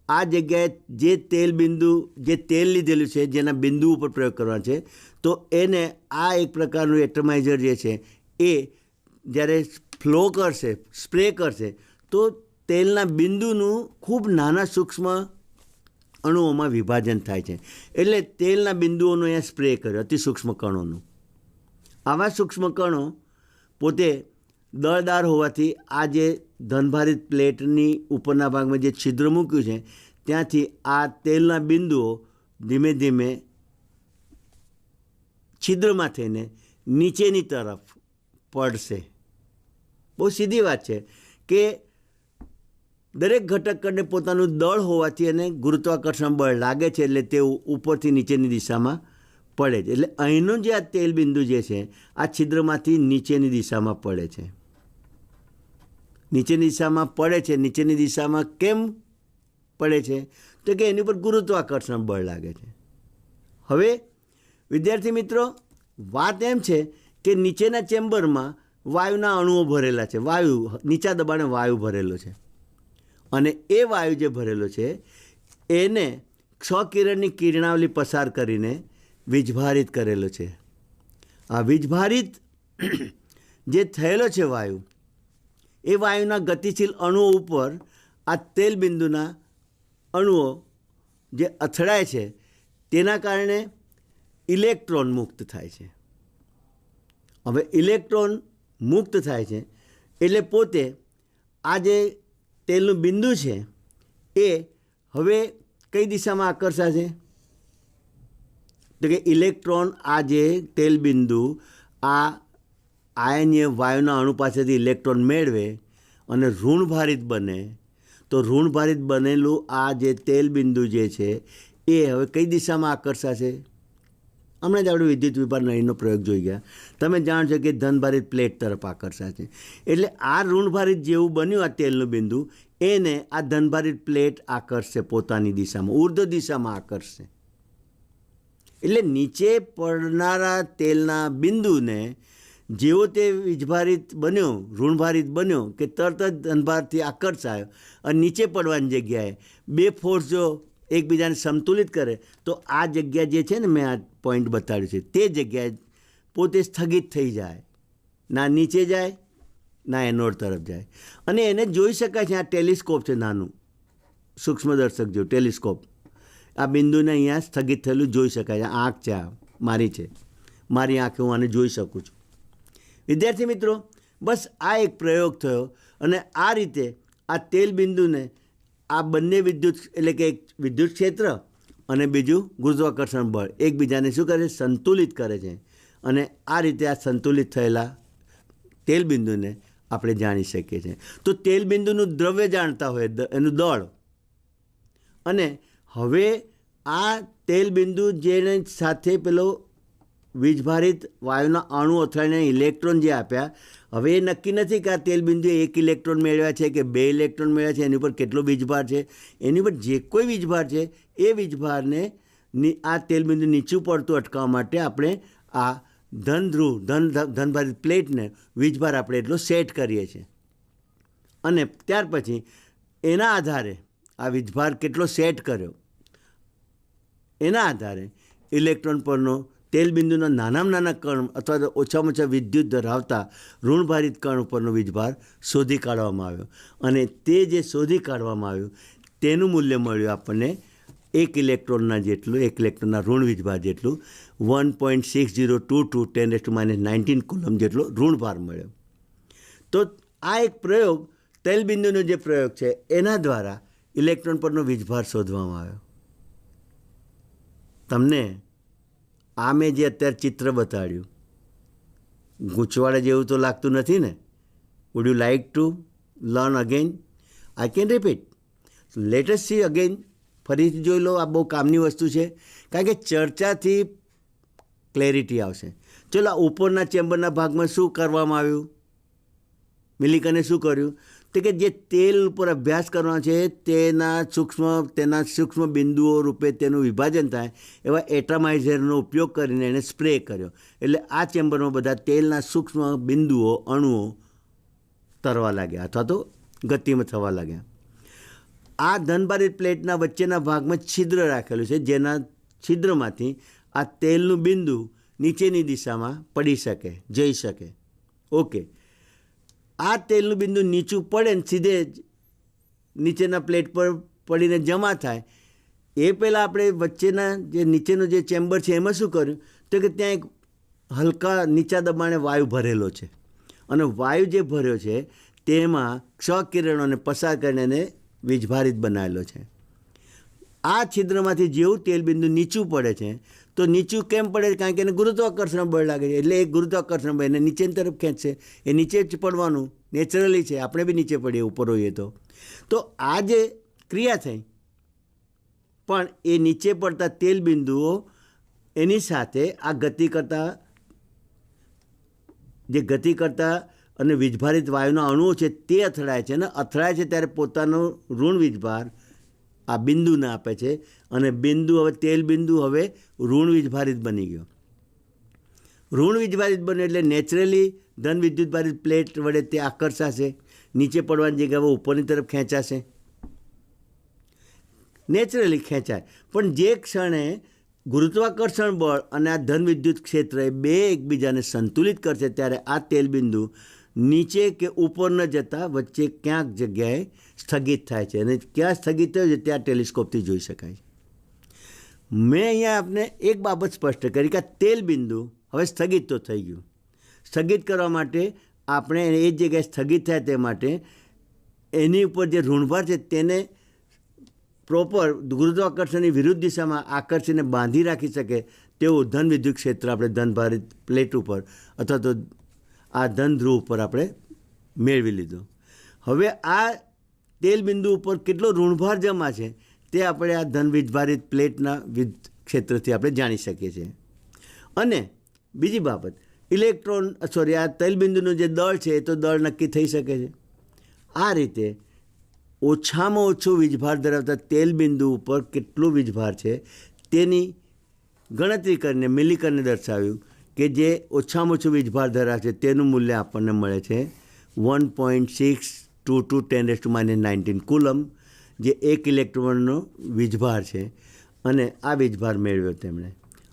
A: આ જગ્યાએ જે તેલ બિંદુ, જે તેલ લીધેલું છે, જેના બિંદુ ઉપર પ્રયોગ કરવાનો છે, તો એને આ એક પ્રકારનું એટમાઇઝર જે છે એ જ્યારે ફ્લો કરશે, સ્પ્રે કરશે, તો તેલના બિંદુનું ખૂબ નાના સૂક્ષ્મ અણુઓમાં વિભાજન થાય છે. એટલે તેલના બિંદુઓનો અહીંયા સ્પ્રે કર્યો, અતિ સૂક્ષ્મ કણોનું. આવા સૂક્ષ્મ કણો પોતે દળદાર હોવાથી આ જે ધનભારિત પ્લેટની ઉપરના ભાગમાં જે છિદ્ર મૂક્યું છે, ત્યાંથી આ તેલના બિંદુઓ ધીમે ધીમે છિદ્રમાં થઈને નીચેની તરફ પડશે. બહુ સીધી વાત છે કે દરેક ઘટકને પોતાનું દળ હોવાથી એને ગુરુત્વાકર્ષણ બળ લાગે છે, એટલે તે ઉપરથી નીચેની દિશામાં પડે છે. એટલે અહીંનું જે આ તેલ બિંદુ જે છે, આ છિદ્રમાંથી નીચેની દિશામાં પડે છે. નીચેની દિશામાં પડે છે. નીચેની દિશામાં કેમ પડે છે? તો કે એની ઉપર ગુરુત્વાકર્ષણ બળ લાગે છે. હવે વિદ્યાર્થી મિત્રો, વાત એમ છે કે નીચેના ચેમ્બરમાં વાયુના અણુઓ ભરેલા છે. વાયુ, નીચા દબાણે વાયુ ભરેલો છે, અને એ વાયુ જે ભરેલો છે એને ક્ષ-કિરણની કિરણાવલી પસાર કરીને વીજભારિત કરેલો છે. આ વીજભારિત જે થયેલો છે વાયુ, એ વાયુના ગતિશીલ અણુઓ ઉપર આ તેલ બિંદુના અણુઓ જે અથડાય છે, તેના કારણે ઇલેક્ટ્રોન મુક્ત થાય છે. હવે ઇલેક્ટ્રોન મુક્ત થાય છે એટલે પોતે આ જે તેલનું બિંદુ છે એ હવે કઈ દિશામાં આકર્ષાશે? તો કે ઇલેક્ટ્રોન આ જે તેલ બિંદુ આ આયનીય વાયુના અણુ પાસેથી ઇલેક્ટ્રોન મેળવે અને ઋણભારિત બને, તો ઋણભારિત બનેલું આ જે તેલ બિંદુ જે છે એ હવે કઈ દિશામાં આકર્ષાશે? હમણાં જ આપણે વિદ્યુત વિભાર નળીનો પ્રયોગ જોઈ ગયા. તમે જાણો છો કે ધનભારિત પ્લેટ તરફ આકર્ષાશે. એટલે આ ઋણભારિત જેવું બન્યું આ તેલનું બિંદુ, એને આ ધનભારિત પ્લેટ આકર્ષશે પોતાની દિશામાં, ઉર્ધ્વ દિશામાં આકર્ષશે. એટલે નીચે પડનારા તેલના બિંદુને જેવો તે વીજભારિત બન્યો, ઋણભારિત બન્યો કે તરત જ ધનભારથી આકર્ષાયો, અને નીચે પડવાની જગ્યાએ બે ફોર્સ જો એકબીજાને સંતુલિત કરે તો આ જગ્યા જે છે ને, મેં આ પોઈન્ટ બતાડ્યું છે, તે જગ્યાએ પોતે સ્થગિત થઈ જાય, ના નીચે જાય ના એનોડ તરફ જાય. અને એને જોઈ શકાય છે. આ ટેલિસ્કોપ છે, નાનું સૂક્ષ્મદર્શક જેવું ટેલિસ્કોપ. આ બિંદુને અહીંયા સ્થગિત થયેલું જોઈ શકાય છે. આંખ છે, આ મારી છે, મારી આંખે હું આને જોઈ શકું છું. વિદ્યાર્થી મિત્રો, બસ આ એક પ્રયોગ થયો, અને આ રીતે આ તેલ બિંદુને આ બંને વિદ્યુત, એટલે કે એક વિદ્યુત ક્ષેત્ર અને બીજું ગુરુત્વાકર્ષણ બળ એકબીજાને શું કરે છે? સંતુલિત કરે છે. અને આ રીતે આ સંતુલિત થયેલા તેલ બિંદુને આપણે જાણી શકીએ છીએ. તો તેલ બિંદુનું દ્રવ્ય જાણતા હોય, એનું દળ. અને હવે આ તેલ બિંદુ જેને સાથે પેલો વીજભારિત વાયુના અણુ અથડાઈને ઇલેક્ટ્રોન જે આપ્યા, હવે એ નક્કી નથી કે આ તેલ બિંદુએ 1 ઇલેક્ટ્રોન મેળવ્યા છે કે 2 ઇલેક્ટ્રોન મેળવ્યા છે, એની ઉપર કેટલો વીજભાર છે. એની ઉપર જે કોઈ વીજભાર છે એ વીજભારને આ તેલ બિંદુ નીચું પડતું અટકાવવા માટે આપણે આ ધનભારિત પ્લેટને વીજભાર આપણે એટલો સેટ કરીએ છીએ અને ત્યાર પછી એના આધારે આ વીજભાર કેટલો સેટ કર્યો એના આધારે ઇલેક્ટ્રોન પરનો તેલબિંદુના નાનામાં નાના કણ અથવા તો ઓછામાં ઓછા વિદ્યુત ધરાવતા ઋણભારિત કણ ઉપરનો વીજભાર શોધી કાઢવામાં આવ્યો અને તે જે શોધી કાઢવામાં આવ્યું તેનું મૂલ્ય મળ્યું આપણને એક ઇલેક્ટ્રોનના જેટલું, એક ઇલેક્ટ્રોનના ઋણ વીજભાર જેટલું 1.6022 10⁻⁹ કુલમ જેટલો ઋણભાર મળ્યો. તો આ એક પ્રયોગ, તેલબિંદુનો જે પ્રયોગ છે એના દ્વારા ઇલેક્ટ્રોન પરનો વીજભાર શોધવામાં આવ્યો. તમને આ મેં જે અત્યારે ચિત્ર બતાડ્યું ગૂંચવાડા જેવું તો લાગતું નથી ને? Would you like to learn again? I can repeat. Let S C again. ફરીથી જોઈ લો. આ બહુ કામની વસ્તુ છે કારણ કે ચર્ચાથી ક્લેરિટી આવશે. ચલો, ઉપરના ચેમ્બરના ભાગમાં શું કરવામાં આવ્યું? મિલિકને શું કર્યું? તો કે જે તેલ ઉપર અભ્યાસ કરવાનો છે તેના સૂક્ષ્મ બિંદુઓ રૂપે તેનું વિભાજન થાય એવા એટમાઇઝરનો ઉપયોગ કરીને એને સ્પ્રે કર્યો. એટલે આ ચેમ્બરમાં બધા તેલના સૂક્ષ્મ બિંદુઓ, અણુઓ તરવા લાગ્યા અથવા તો ગતિમાં થવા લાગ્યા. આ ધનભારિત પ્લેટના વચ્ચેના ભાગમાં છિદ્ર રાખેલું છે, જેના છિદ્રમાંથી આ તેલનું બિંદુ નીચેની દિશામાં પડી શકે, જઈ શકે. ઓકે, આ તેલનું બિંદુ નીચું પડે ને સીધે જ નીચેના પ્લેટ પર પડીને જમા થાય એ પહેલાં આપણે વચ્ચેના જે નીચેનો જે ચેમ્બર છે એમાં શું કર્યું? તો કે ત્યાં એક હલકા નીચા દબાણે વાયુ ભરેલો છે અને વાયુ જે ભર્યો છે તેમાં ક્ષ-કિરણોને પસાર કરીને એને વીજભારિત બનાવેલો છે. આ છિદ્રમાંથી જેવું તેલબિંદુ નીચું પડે છે તો નીચું કેમ પડે? કારણ કે એને ગુરુત્વાકર્ષણ બળ લાગે છે. એટલે એ ગુરુત્વાકર્ષણ બળ એને નીચેની તરફ ખેંચશે. એ નીચે જ પડવાનું નેચરલી છે. આપણે બી નીચે પડીએ ઉપર હોઈએ તો આ જે ક્રિયા થઈ પણ એ નીચે પડતા તેલબિંદુઓ એની સાથે આ ગતિ કરતા અને વીજભારિત વાયુના અણુઓ છે તે અથડાય છે અને અથડાય છે ત્યારે પોતાનો ઋણ વીજભાર આ બિંદુને આપે છે અને તેલબિંદુ હવે ઋણ વીજભારિત બની ગયો. ઋણ વીજભારિત બને એટલે નેચરલી ધન વિદ્યુતભારિત પ્લેટ વડે તે આકર્ષાશે, નીચે પડવાની જગ્યાએ ઉપરની તરફ ખેંચાશે, નેચરલી ખેંચાય. પણ જે ક્ષણે ગુરુત્વાકર્ષણ બળ અને આ ધન વિદ્યુત ક્ષેત્ર એ બે એકબીજાને સંતુલિત કરશે ત્યારે આ તેલબિંદુ નીચે કે ઉપર ન જતાં વચ્ચે ક્યાંક જગ્યાએ સ્થગિત થાય છે અને ક્યાં સ્થગિત થયું છે ત્યાં ટેલિસ્કોપથી જોઈ શકાય છે. મેં અહીંયા આપને એક બાબત સ્પષ્ટ કરી કે આ તેલબિંદુ હવે સ્થગિત તો થઈ ગયું. સ્થગિત કરવા માટે આપણે એ જ જગ્યાએ સ્થગિત થાય તે માટે એની ઉપર જે ઋણભાર છે તેને પ્રોપર ગુરુત્વાકર્ષણની વિરુદ્ધ દિશામાં આકર્ષીને બાંધી રાખી શકે તેવું ધન વિદ્યુત ક્ષેત્ર આપણે ધનભારિત પ્લેટ ઉપર અથવા તો આ ધન ધ્રુવ ઉપર આપણે મેળવી લીધું. હવે આ તેલબિંદુ ઉપર કેટલો ઋણભાર જમા છે તે આપણે આ ધન વીજભારિત પ્લેટના ક્ષેત્રથી આપણે જાણી શકીએ છીએ. અને બીજી બાબત, આ તેલબિંદુનું જે દળ છે એ તો દળ નક્કી થઈ શકે છે. આ રીતે ઓછામાં ઓછું વીજભાર ધરાવતા તેલબિંદુ ઉપર કેટલો વીજભાર છે તેની ગણતરી કરીને મિલિકને દર્શાવ્યું કે જે ઓછામાં ઓછું વીજભાર ધરાવે છે તેનું મૂલ્ય આપણને મળે છે 1.622 10⁻⁹ કુલમ, જે એક ઇલેક્ટ્રોનનો વીજભાર છે. અને આ વીજભાર મેળવ્યો તેમણે.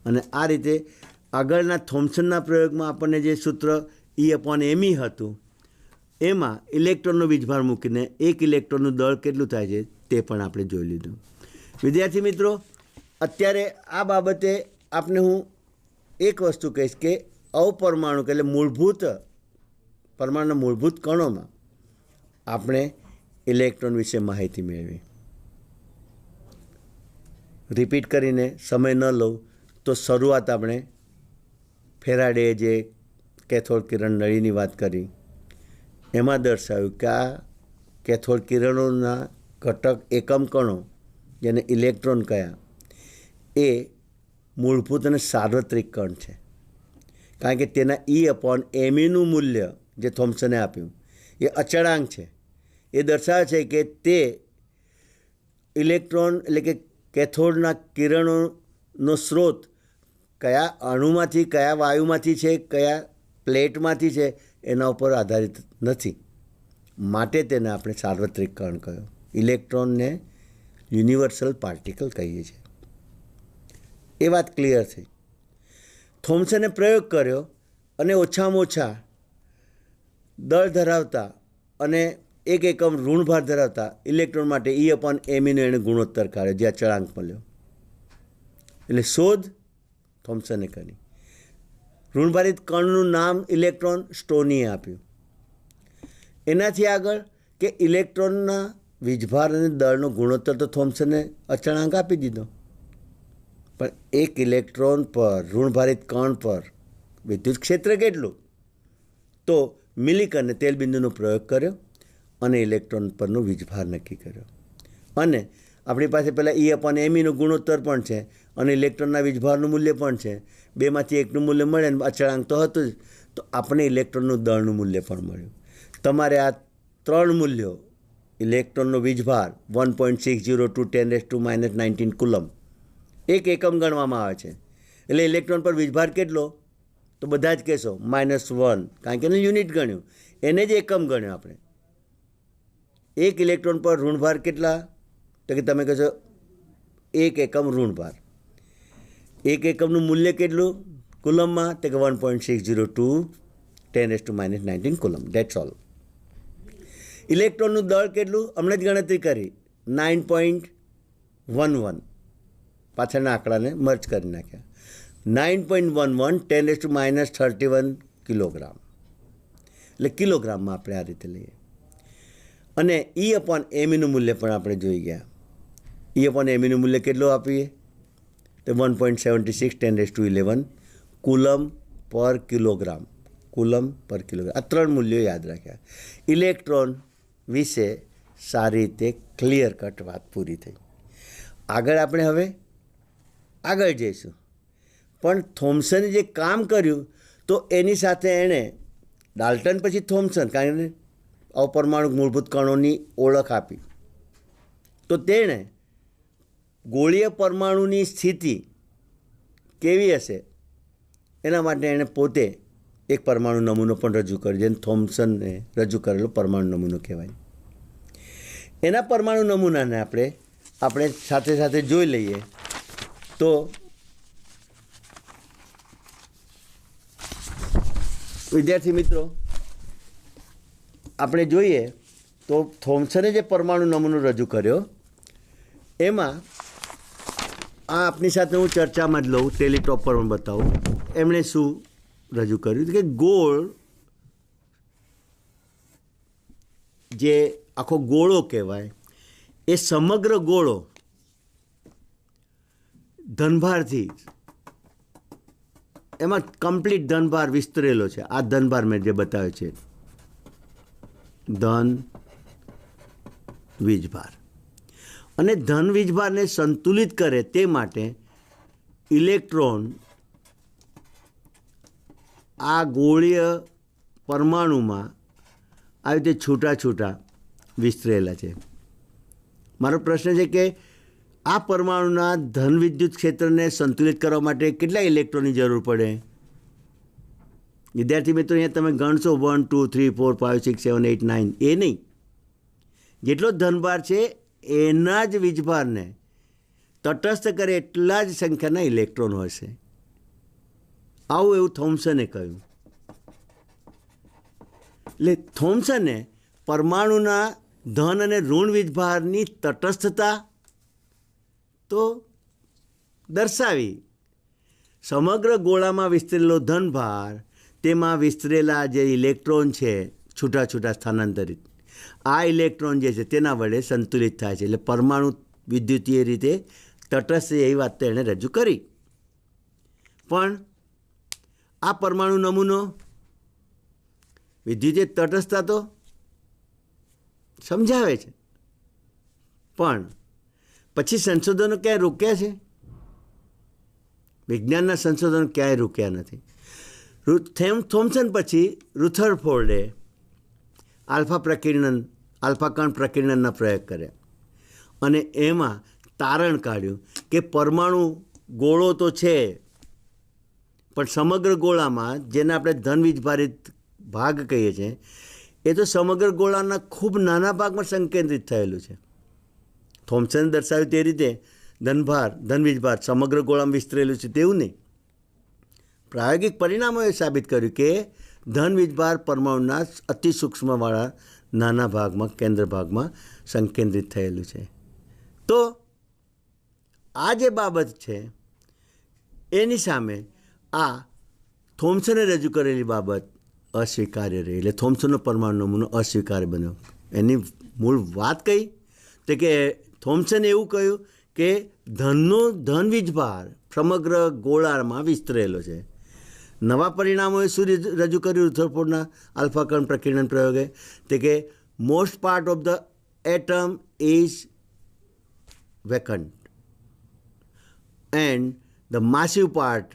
A: અને આ રીતે આગળના થોમ્સનના પ્રયોગમાં આપણને જે સૂત્ર E/me હતું એમાં ઇલેક્ટ્રોનનો વીજભાર મૂકીને એક ઇલેક્ટ્રોનનું દળ કેટલું થાય છે તે પણ આપણે જોઈ લીધું. વિદ્યાર્થી મિત્રો, અત્યારે આ બાબતે આપને હું એક વસ્તુ કહીશ કે અપરમાણુ એટલે પરમાણુના મૂળભૂત કણોમાં આપણે ઇલેક્ટ્રોન વિશે માહિતી મેળવી. રિપીટ કરીને સમય ન લઉં તો શરૂઆત આપણે ફેરાડેએ જે કેથોડ કિરણ નળીની વાત કરી એમાં દર્શાવ્યું કે આ કેથોડ કિરણોના ઘટક એકમ કણો જેને ઇલેક્ટ્રોન કહ્યા એ મૂળભૂત અને સાર્વત્રિક કણ છે. કારણ કે તેના E/meનું મૂલ્ય જે થોમ્સને આપ્યું એ અચળાંક છે. એ દર્શાવે છે કે તે ઇલેક્ટ્રોન એટલે કે કેથોડના કિરણોનો સ્ત્રોત કયા અણુમાંથી, કયા વાયુમાંથી છે, કયા પ્લેટમાંથી છે, એના ઉપર આધારિત નથી. માટે તેને આપણે સાર્વત્રિક કણ કહ્યો. ઇલેક્ટ્રોનને યુનિવર્સલ પાર્ટિકલ કહીએ છીએ. એ વાત ક્લિયર થઈ. થોમ્સને પ્રયોગ કર્યો અને ઓછામાં ઓછા દળ ધરાવતા અને એક એકમ ઋણભાર ધરાવતા ઇલેક્ટ્રોન માટે E/mનો એણે ગુણોત્તર કાઢ્યો, જે અચળાંક મળ્યો. એટલે શોધ થોમ્સને કરી. ઋણભારિત કણનું નામ ઇલેક્ટ્રોન સ્ટોનીએ આપ્યું. એનાથી આગળ કે ઇલેક્ટ્રોનના વીજભાર અને દળનો ગુણોત્તર તો થોમ્સને અચળાંક આપી દીધો, પણ એક ઇલેક્ટ્રોન પર, ઋણભારિત કણ પર વિદ્યુત ક્ષેત્ર કેટલું? તો મિલિકને તેલબિંદુનો પ્રયોગ કર્યો અને ઇલેક્ટ્રોન પરનો વીજભાર નક્કી કર્યો. અને આપણી પાસે પહેલાં E/mનો ગુણોત્તર પણ છે અને ઇલેક્ટ્રોનના વીજભારનું મૂલ્ય પણ છે. બેમાંથી એકનું મૂલ્ય મળે ને અચળાંક તો હતું જ, તો આપણે ઇલેક્ટ્રોનનું દળનું મૂલ્ય પણ મળ્યું. તમારે આ 3 મૂલ્યો, ઇલેક્ટ્રોનનો વીજભાર 1.602 10 - 19 કુલમ, એક એકમ ગણવામાં આવે છે. એટલે ઇલેક્ટ્રોન પર વીજભાર કેટલો? તો બધા જ કહેશો -1, કારણ કે એને યુનિટ ગણ્યું, એને જ એકમ ગણ્યો આપણે. એક ઇલેક્ટ્રોન પર ઋણભાર કેટલા? તો કે તમે કહેશો એક એકમ ઋણભાર. એક એકમનું મૂલ્ય કેટલું કુલમમાં? તો કે 1.602 10 - 19 કુલમ. Dates all. ઇલેક્ટ્રોનનું દળ કેટલું? હમણાં જ ગણતરી કરી, 9.11. પાછળના આંકડાને મર્જ કરી નાખ્યા. 9.11 10 - 31 કિલોગ્રામ. એટલે કિલોગ્રામમાં આપણે આ રીતે લઈએ. અને E/mનું મૂલ્ય પણ આપણે જોઈ ગયા. E/mનું મૂલ્ય કેટલું આપીએ? તો 1.76 10 - 11 કુલમ પર કિલોગ્રામ. કુલમ પર કિલોગ્રામ. આ 3 મૂલ્યો યાદ રાખ્યા. ઇલેક્ટ્રોન વિશે સારી રીતે ક્લિયર કટ વાત પૂરી થઈ. આગળ આપણે હવે આગળ જઈશું. પણ થોમ્સને જે કામ કર્યું તો એની સાથે એણે ડાલ્ટન પછી થોમ્સન, કારણ કે અપરમાણુ મૂળભૂત કણોની ઓળખ આપી, તો તેણે ગોળીય પરમાણુની સ્થિતિ કેવી હશે એના માટે એણે પોતે એક પરમાણુ નમૂનો પણ રજૂ કર્યો, જેને થોમ્સને રજૂ કરેલો પરમાણુ નમૂનો કહેવાય. એના પરમાણુ નમૂનાને આપણે સાથે સાથે જોઈ લઈએ. તો વિદ્યાર્થી મિત્રો, આપણે જોઈએ તો થોમ્સને જે પરમાણુ નમૂનો રજૂ કર્યો એમાં આ આપની સાથે હું ચર્ચામાં જ લઉં, ટેલિટોપ પર પણ બતાવું. એમણે શું રજૂ કર્યું કે ગોળ, જે આખો ગોળો કહેવાય, એ સમગ્ર ગોળો ધનભારથી, એમાં કમ્પ્લીટ ધનભાર વિસ્તરેલો છે. આ ધનભાર મેં જે બતાવ્યો છે, ધન વીજભાર. અને ધન વીજભારને સંતુલિત કરે તે માટે ઇલેક્ટ્રોન આ ગોળીય પરમાણુમાં આવી રીતે છૂટા છૂટા વિસ્તરેલા છે. મારો પ્રશ્ન છે કે આ પરમાણુના ધન વિદ્યુત ક્ષેત્રને સંતુલિત કરવા માટે કેટલા ઇલેક્ટ્રોનની જરૂર પડે? વિદ્યાર્થી મિત્રો, અહીંયા તમે ગણશો 1 2 3 4 5 6 7 8 9, એ નહીં, જેટલો ધનભાર છે એના જ વીજભારને તટસ્થ કરે એટલા જ સંખ્યાના ઇલેક્ટ્રોન હશે. આવું એવું થોમ્સને કહ્યું. એટલે થોમ્સને પરમાણુના ધન અને ઋણ વીજભારની તટસ્થતા તો દર્શાવી. સમગ્ર ગોળામાં વિસ્તરેલો ધનભાર, તેમાં વિસ્તરેલા જે ઇલેક્ટ્રોન છે છૂટા છૂટા સ્થાનાંતરિત, આ ઇલેક્ટ્રોન જે છે તેના વડે સંતુલિત થાય છે. એટલે પરમાણુ વિદ્યુતીય રીતે તટસ્થ એવી વાત તો એણે રજૂ કરી. પણ આ પરમાણુ નમૂનો વિદ્યુતીય તટસ્થતા તો સમજાવે છે, પણ પછી સંશોધનો ક્યાંય રોક્યા છે? વિજ્ઞાનના સંશોધનો ક્યાંય રોક્યા નથી. થોમ્સન પછી રુથરફોર્ડે આલ્ફા કણ પ્રકીર્ણનના પ્રયોગ કર્યા અને એમાં તારણ કાઢ્યું કે પરમાણુ ગોળો તો છે, પણ સમગ્ર ગોળામાં જેને આપણે ધન વીજભારિત ભાગ કહીએ છીએ એ તો સમગ્ર ગોળાના ખૂબ નાના ભાગમાં સંકેન્દ્રિત થયેલું છે. થોમ્સને દર્શાવ્યું તે રીતે ધન વીજભાર સમગ્ર ગોળામાં વિસ્તરેલું છે તેવું નહીં. પ્રાયોગિક પરિણામોએ સાબિત કર્યું કે ધન વીજભાર પરમાણુના અતિ સૂક્ષ્મવાળા નાના ભાગમાં કેન્દ્ર ભાગમાં સંકેન્દ્રિત થયેલું છે. તો આ જે બાબત છે એની સામે આ થોમ્સને રજૂ કરેલી બાબત અસ્વીકાર્ય રહી, એટલે થોમ્સનનો પરમાણુ નમૂનો અસ્વીકાર્ય બન્યો. એની મૂળ વાત કઈ તો કે થોમ્સને એવું કહ્યું કે ધન વીજભાર સમગ્ર ગોળામાં વિસ્તરેલો છે. નવા પરિણામોએ શું રજૂ કર્યું રુથરફોર્ડના આલ્ફા કર્ણ પ્રકીર્ણન પ્રયોગે તે કે most part of the atom is vacant and the massive part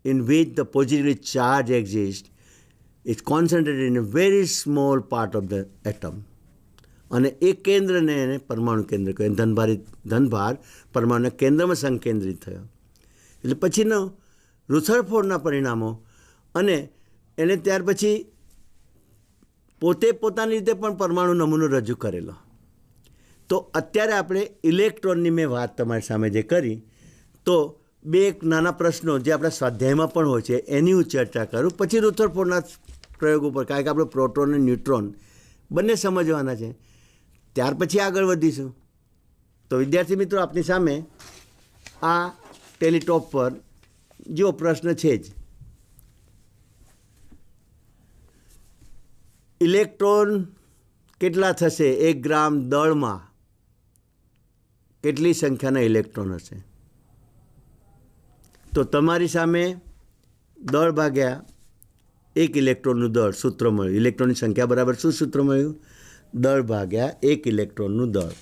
A: in which the positively charge exists is concentrated in a very small part of the atom. અને એ કેન્દ્રને એને પરમાણુ કેન્દ્ર કહે. ધનભાર પરમાણુના કેન્દ્રમાં સંકેન્દ્રિત થયો. એટલે પછીનો રુથરફોર્ડના પરિણામો અને એને ત્યાર પછી પોતાની રીતે પણ પરમાણુ નમૂનો રજૂ કરેલો. તો અત્યારે આપણે ઇલેક્ટ્રોનની મેં વાત તમારી સામે જે કરી તો બે એક નાના પ્રશ્નો જે આપણા સ્વાધ્યાયમાં પણ હોય છે એની હું ચર્ચા કરું, પછી રુથરફોર્ડના પ્રયોગ ઉપર, કારણ કે આપણે પ્રોટોન અને ન્યુટ્રોન બંને સમજવાના છે, ત્યાર પછી આગળ વધીશું. તો વિદ્યાર્થી મિત્રો, આપની સામે આ ટેલિટોપ પર જો પ્રશ્ન છે જ, ઇલેક્ટ્રોન કેટલા થશે 1 ગ્રામ દળમાં, કેટલી સંખ્યાના ઇલેક્ટ્રોન હશે? તો તમારી સામે દળ ભાગ્યા 1 ઇલેક્ટ્રોનનું દળ સૂત્ર મળ્યું. ઇલેક્ટ્રોનની સંખ્યા બરાબર શું સૂત્ર મળ્યું? દળ ભાગ્યા 1 ઇલેક્ટ્રોનનું દળ.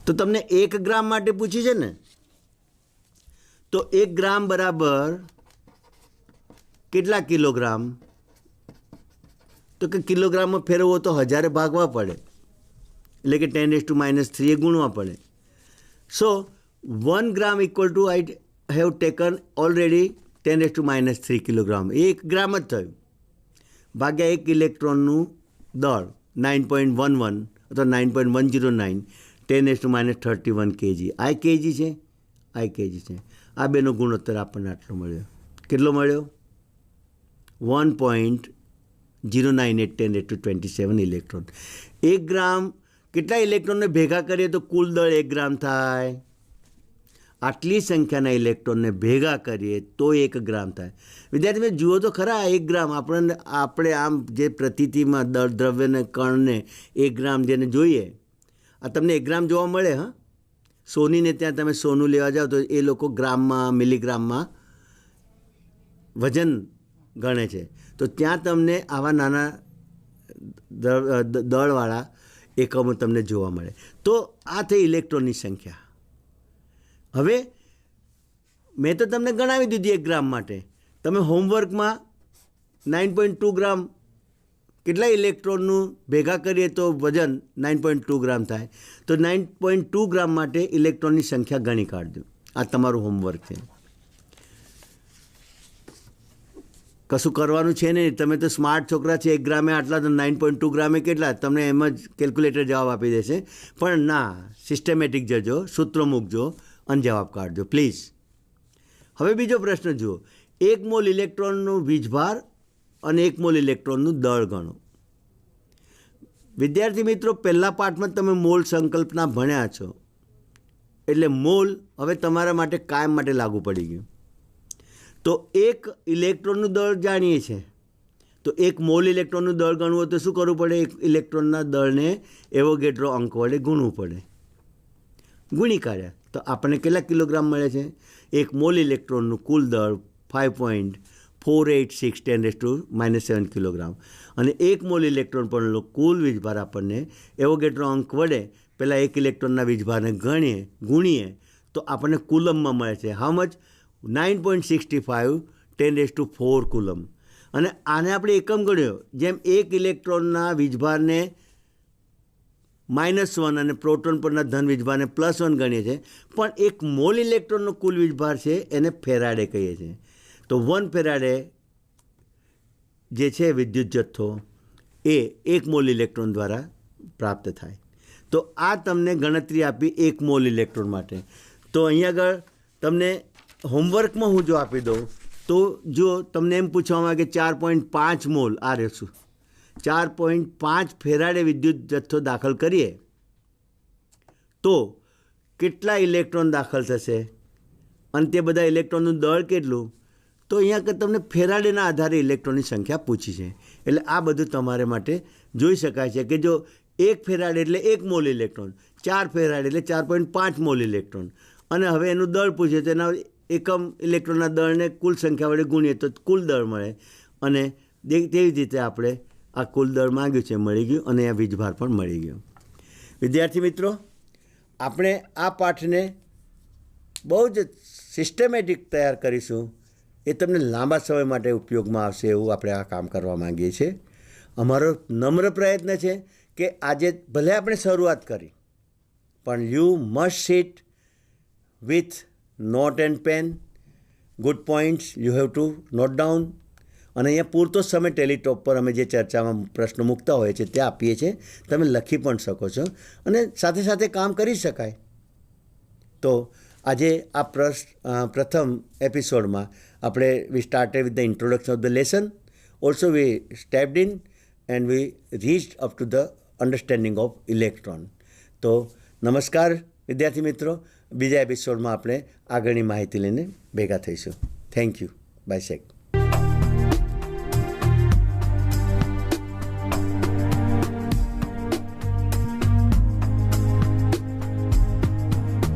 A: તો તમને 1 ગ્રામ માટે પૂછી છે ને, તો 1 ગ્રામ બરાબર કેટલા કિલોગ્રામ? તો કે કિલોગ્રામમાં ફેરવવો તો 1000 ભાગવા પડે, એટલે કે 10⁻³ એ ગુણવા પડે. So 1 gram equal to I have taken already 10⁻³ kilogram. એ 1 ગ્રામ જ થયું ભાગ્યા 1 ઇલેક્ટ્રોનનું દળ 9.11 અથવા 9.109 10⁻31 kg. આ કેજી છે, આ કેજી છે. આ બેનો ગુણોત્તર આપણને આટલો મળ્યો. કેટલો મળ્યો? 1.098 10⁻27 ઇલેક્ટ્રોન. 1 ગ્રામ કેટલા ઇલેક્ટ્રોનને ભેગા કરીએ તો કુલ દળ 1 ગ્રામ થાય? આટલી સંખ્યાના ઇલેક્ટ્રોનને ભેગા કરીએ તો 1 ગ્રામ થાય. વિદ્યાર્થી મિત્રો, જુઓ તો ખરા, 1 ગ્રામ આપણે આમ જે પ્રતીતિમાં દળ દ્રવ્યને કણને 1 ગ્રામ જેને જોઈએ, આ તમને 1 ગ્રામ જોવા મળે. હા, સોનીને ત્યાં તમે સોનું લેવા જાઓ તો એ લોકો ગ્રામમાં મિલીગ્રામમાં વજન ગણે છે. તો ત્યાં તમને આવા નાના દળવાળા એકમો તમને જોવા મળે. તો આ થઈ ઇલેક્ટ્રોનની સંખ્યા. હવે મેં તો તમને ગણાવી દીધી 1 ગ્રામ માટે. તમે હોમવર્કમાં 9.2 ગ્રામ કેટલા ઇલેક્ટ્રોનનું ભેગા કરીએ તો વજન 9.2 ગ્રામ થાય, તો 9.2 ગ્રામ માટે ઇલેક્ટ્રોનની સંખ્યા ગણી કાઢજો. આ તમારું હોમવર્ક છે. કશું કરવાનું છે નહીં, તમે તો સ્માર્ટ છોકરા છે. 1 ગ્રામે આટલા તો 9.2 ગ્રામે કેટલા, તમને એમ જ કેલ્ક્યુલેટર જવાબ આપી દેશે. પણ ના, સિસ્ટમેટિક જજો, સૂત્રો મૂકજો અને જવાબ કાઢજો પ્લીઝ. હવે બીજો પ્રશ્ન જુઓ. 1 મોલ ઇલેક્ટ્રોનનું વીજભાર અને 1 મોલ ઇલેક્ટ્રોનનું દળ ગણો. વિદ્યાર્થી મિત્રો, પહેલા પાઠમાં તમે મોલ સંકલ્પના ભણ્યા છો, એટલે મોલ હવે તમારા માટે કાયમ માટે લાગુ પડી ગયું. તો 1 ઇલેક્ટ્રોનનું દળ જાણીએ છીએ, તો 1 મોલ ઇલેક્ટ્રોનનું દળ ગણવું હોય તો શું કરવું પડે? 1 ઇલેક્ટ્રોનના દળને એવોગેડ્રો અંક વડે ગુણવું પડે. ગુણી કાઢ્યા તો આપણને કેટલા કિલોગ્રામ મળે છે? 1 મોલ ઇલેક્ટ્રોનનું કુલ દળ 5.486 10⁻⁷ કિલોગ્રામ. અને 1 મોલ ઇલેક્ટ્રોન પરનો કુલ વીજભાર આપણને એવોગેડ્રો અંક વડે પહેલાં 1 ઇલેક્ટ્રોનના વીજભારને ગુણીએ તો આપણને કુલમમાં મળે છે. How much? 9.65 10⁴ કુલમ. અને આને આપણે એકમ ગણ્યો, જેમ 1 ઇલેક્ટ્રોનના વીજભારને -1 અને પ્રોટોન પરના ધન વીજભારને +1 ગણીએ છીએ, પણ એક મોલ ઇલેક્ટ્રોનનો કુલ વીજભાર છે એને ફેરાડે કહીએ છીએ. તો 1 ફેરાડે જે છે વિદ્યુત જથ્થો એ 1 મોલ ઇલેક્ટ્રોન દ્વારા પ્રાપ્ત થાય. તો આ તમને ગણતરી આપી 1 મોલ ઇલેક્ટ્રોન માટે. તો અહીંયા આગળ તમને હોમવર્કમાં હું જો આપી દઉં તો જો તમને એમ પૂછવામાં આવે કે 4.5 મોલ આ રહેશું 4.5 ફેરાડે વિદ્યુત જથ્થો દાખલ કરીએ તો કેટલા ઇલેક્ટ્રોન દાખલ થશે અને તે બધા ઇલેક્ટ્રોનનું દળ કેટલું, તો અહીંયા તમને ફેરાડેના આધારે ઇલેક્ટ્રોનની સંખ્યા પૂછી છે. એટલે આ બધું તમારે માટે જોઈ શકાય છે કે જો 1 ફેરાડ એટલે 1 મોલ ઇલેક્ટ્રોન, 4 ફેરાડ એટલે 4.5 મોલ ઇલેક્ટ્રોન, અને હવે એનું દળ પૂછે તો એના એકમ ઇલેક્ટ્રોનના દળને કુલ સંખ્યા વડે ગુણીએ તો કુલ દળ મળે, અને તેવી જ રીતે આપણે આ કુલ દળ માંગ્યું છે મળી ગયું, અને આ વીજભાર પણ મળી ગયો. વિદ્યાર્થી મિત્રો, આપણે આ પાઠને બહુ જ સિસ્ટમેટિક તૈયાર કરીશું. એ તમને લાંબા સમય માટે ઉપયોગમાં આવશે એવું આપણે આ કામ કરવા માંગીએ છીએ. અમારો નમ્ર પ્રયત્ન છે કે આજે ભલે આપણે શરૂઆત કરી, પણ you must sit with note and pen, good points you have to note down, અને અહીંયા પૂરતો સમય ટેલિટોપ પર અમે જે ચર્ચામાં પ્રશ્નો મૂકતા હોઈએ છીએ તે આપીએ છીએ. તમે લખી પણ શકો છો અને સાથે સાથે કામ કરી શકાય. તો આજે આ પ્રથમ એપિસોડમાં આપણે we started with the introduction of the lesson, also V stepped in and we reached up to the understanding of electron. તો નમસ્કાર વિદ્યાર્થી મિત્રો, બીજા એપિસોડમાં આપણે આગળની માહિતી લઈને ભેગા થઈશું. Thank you. Bye sec.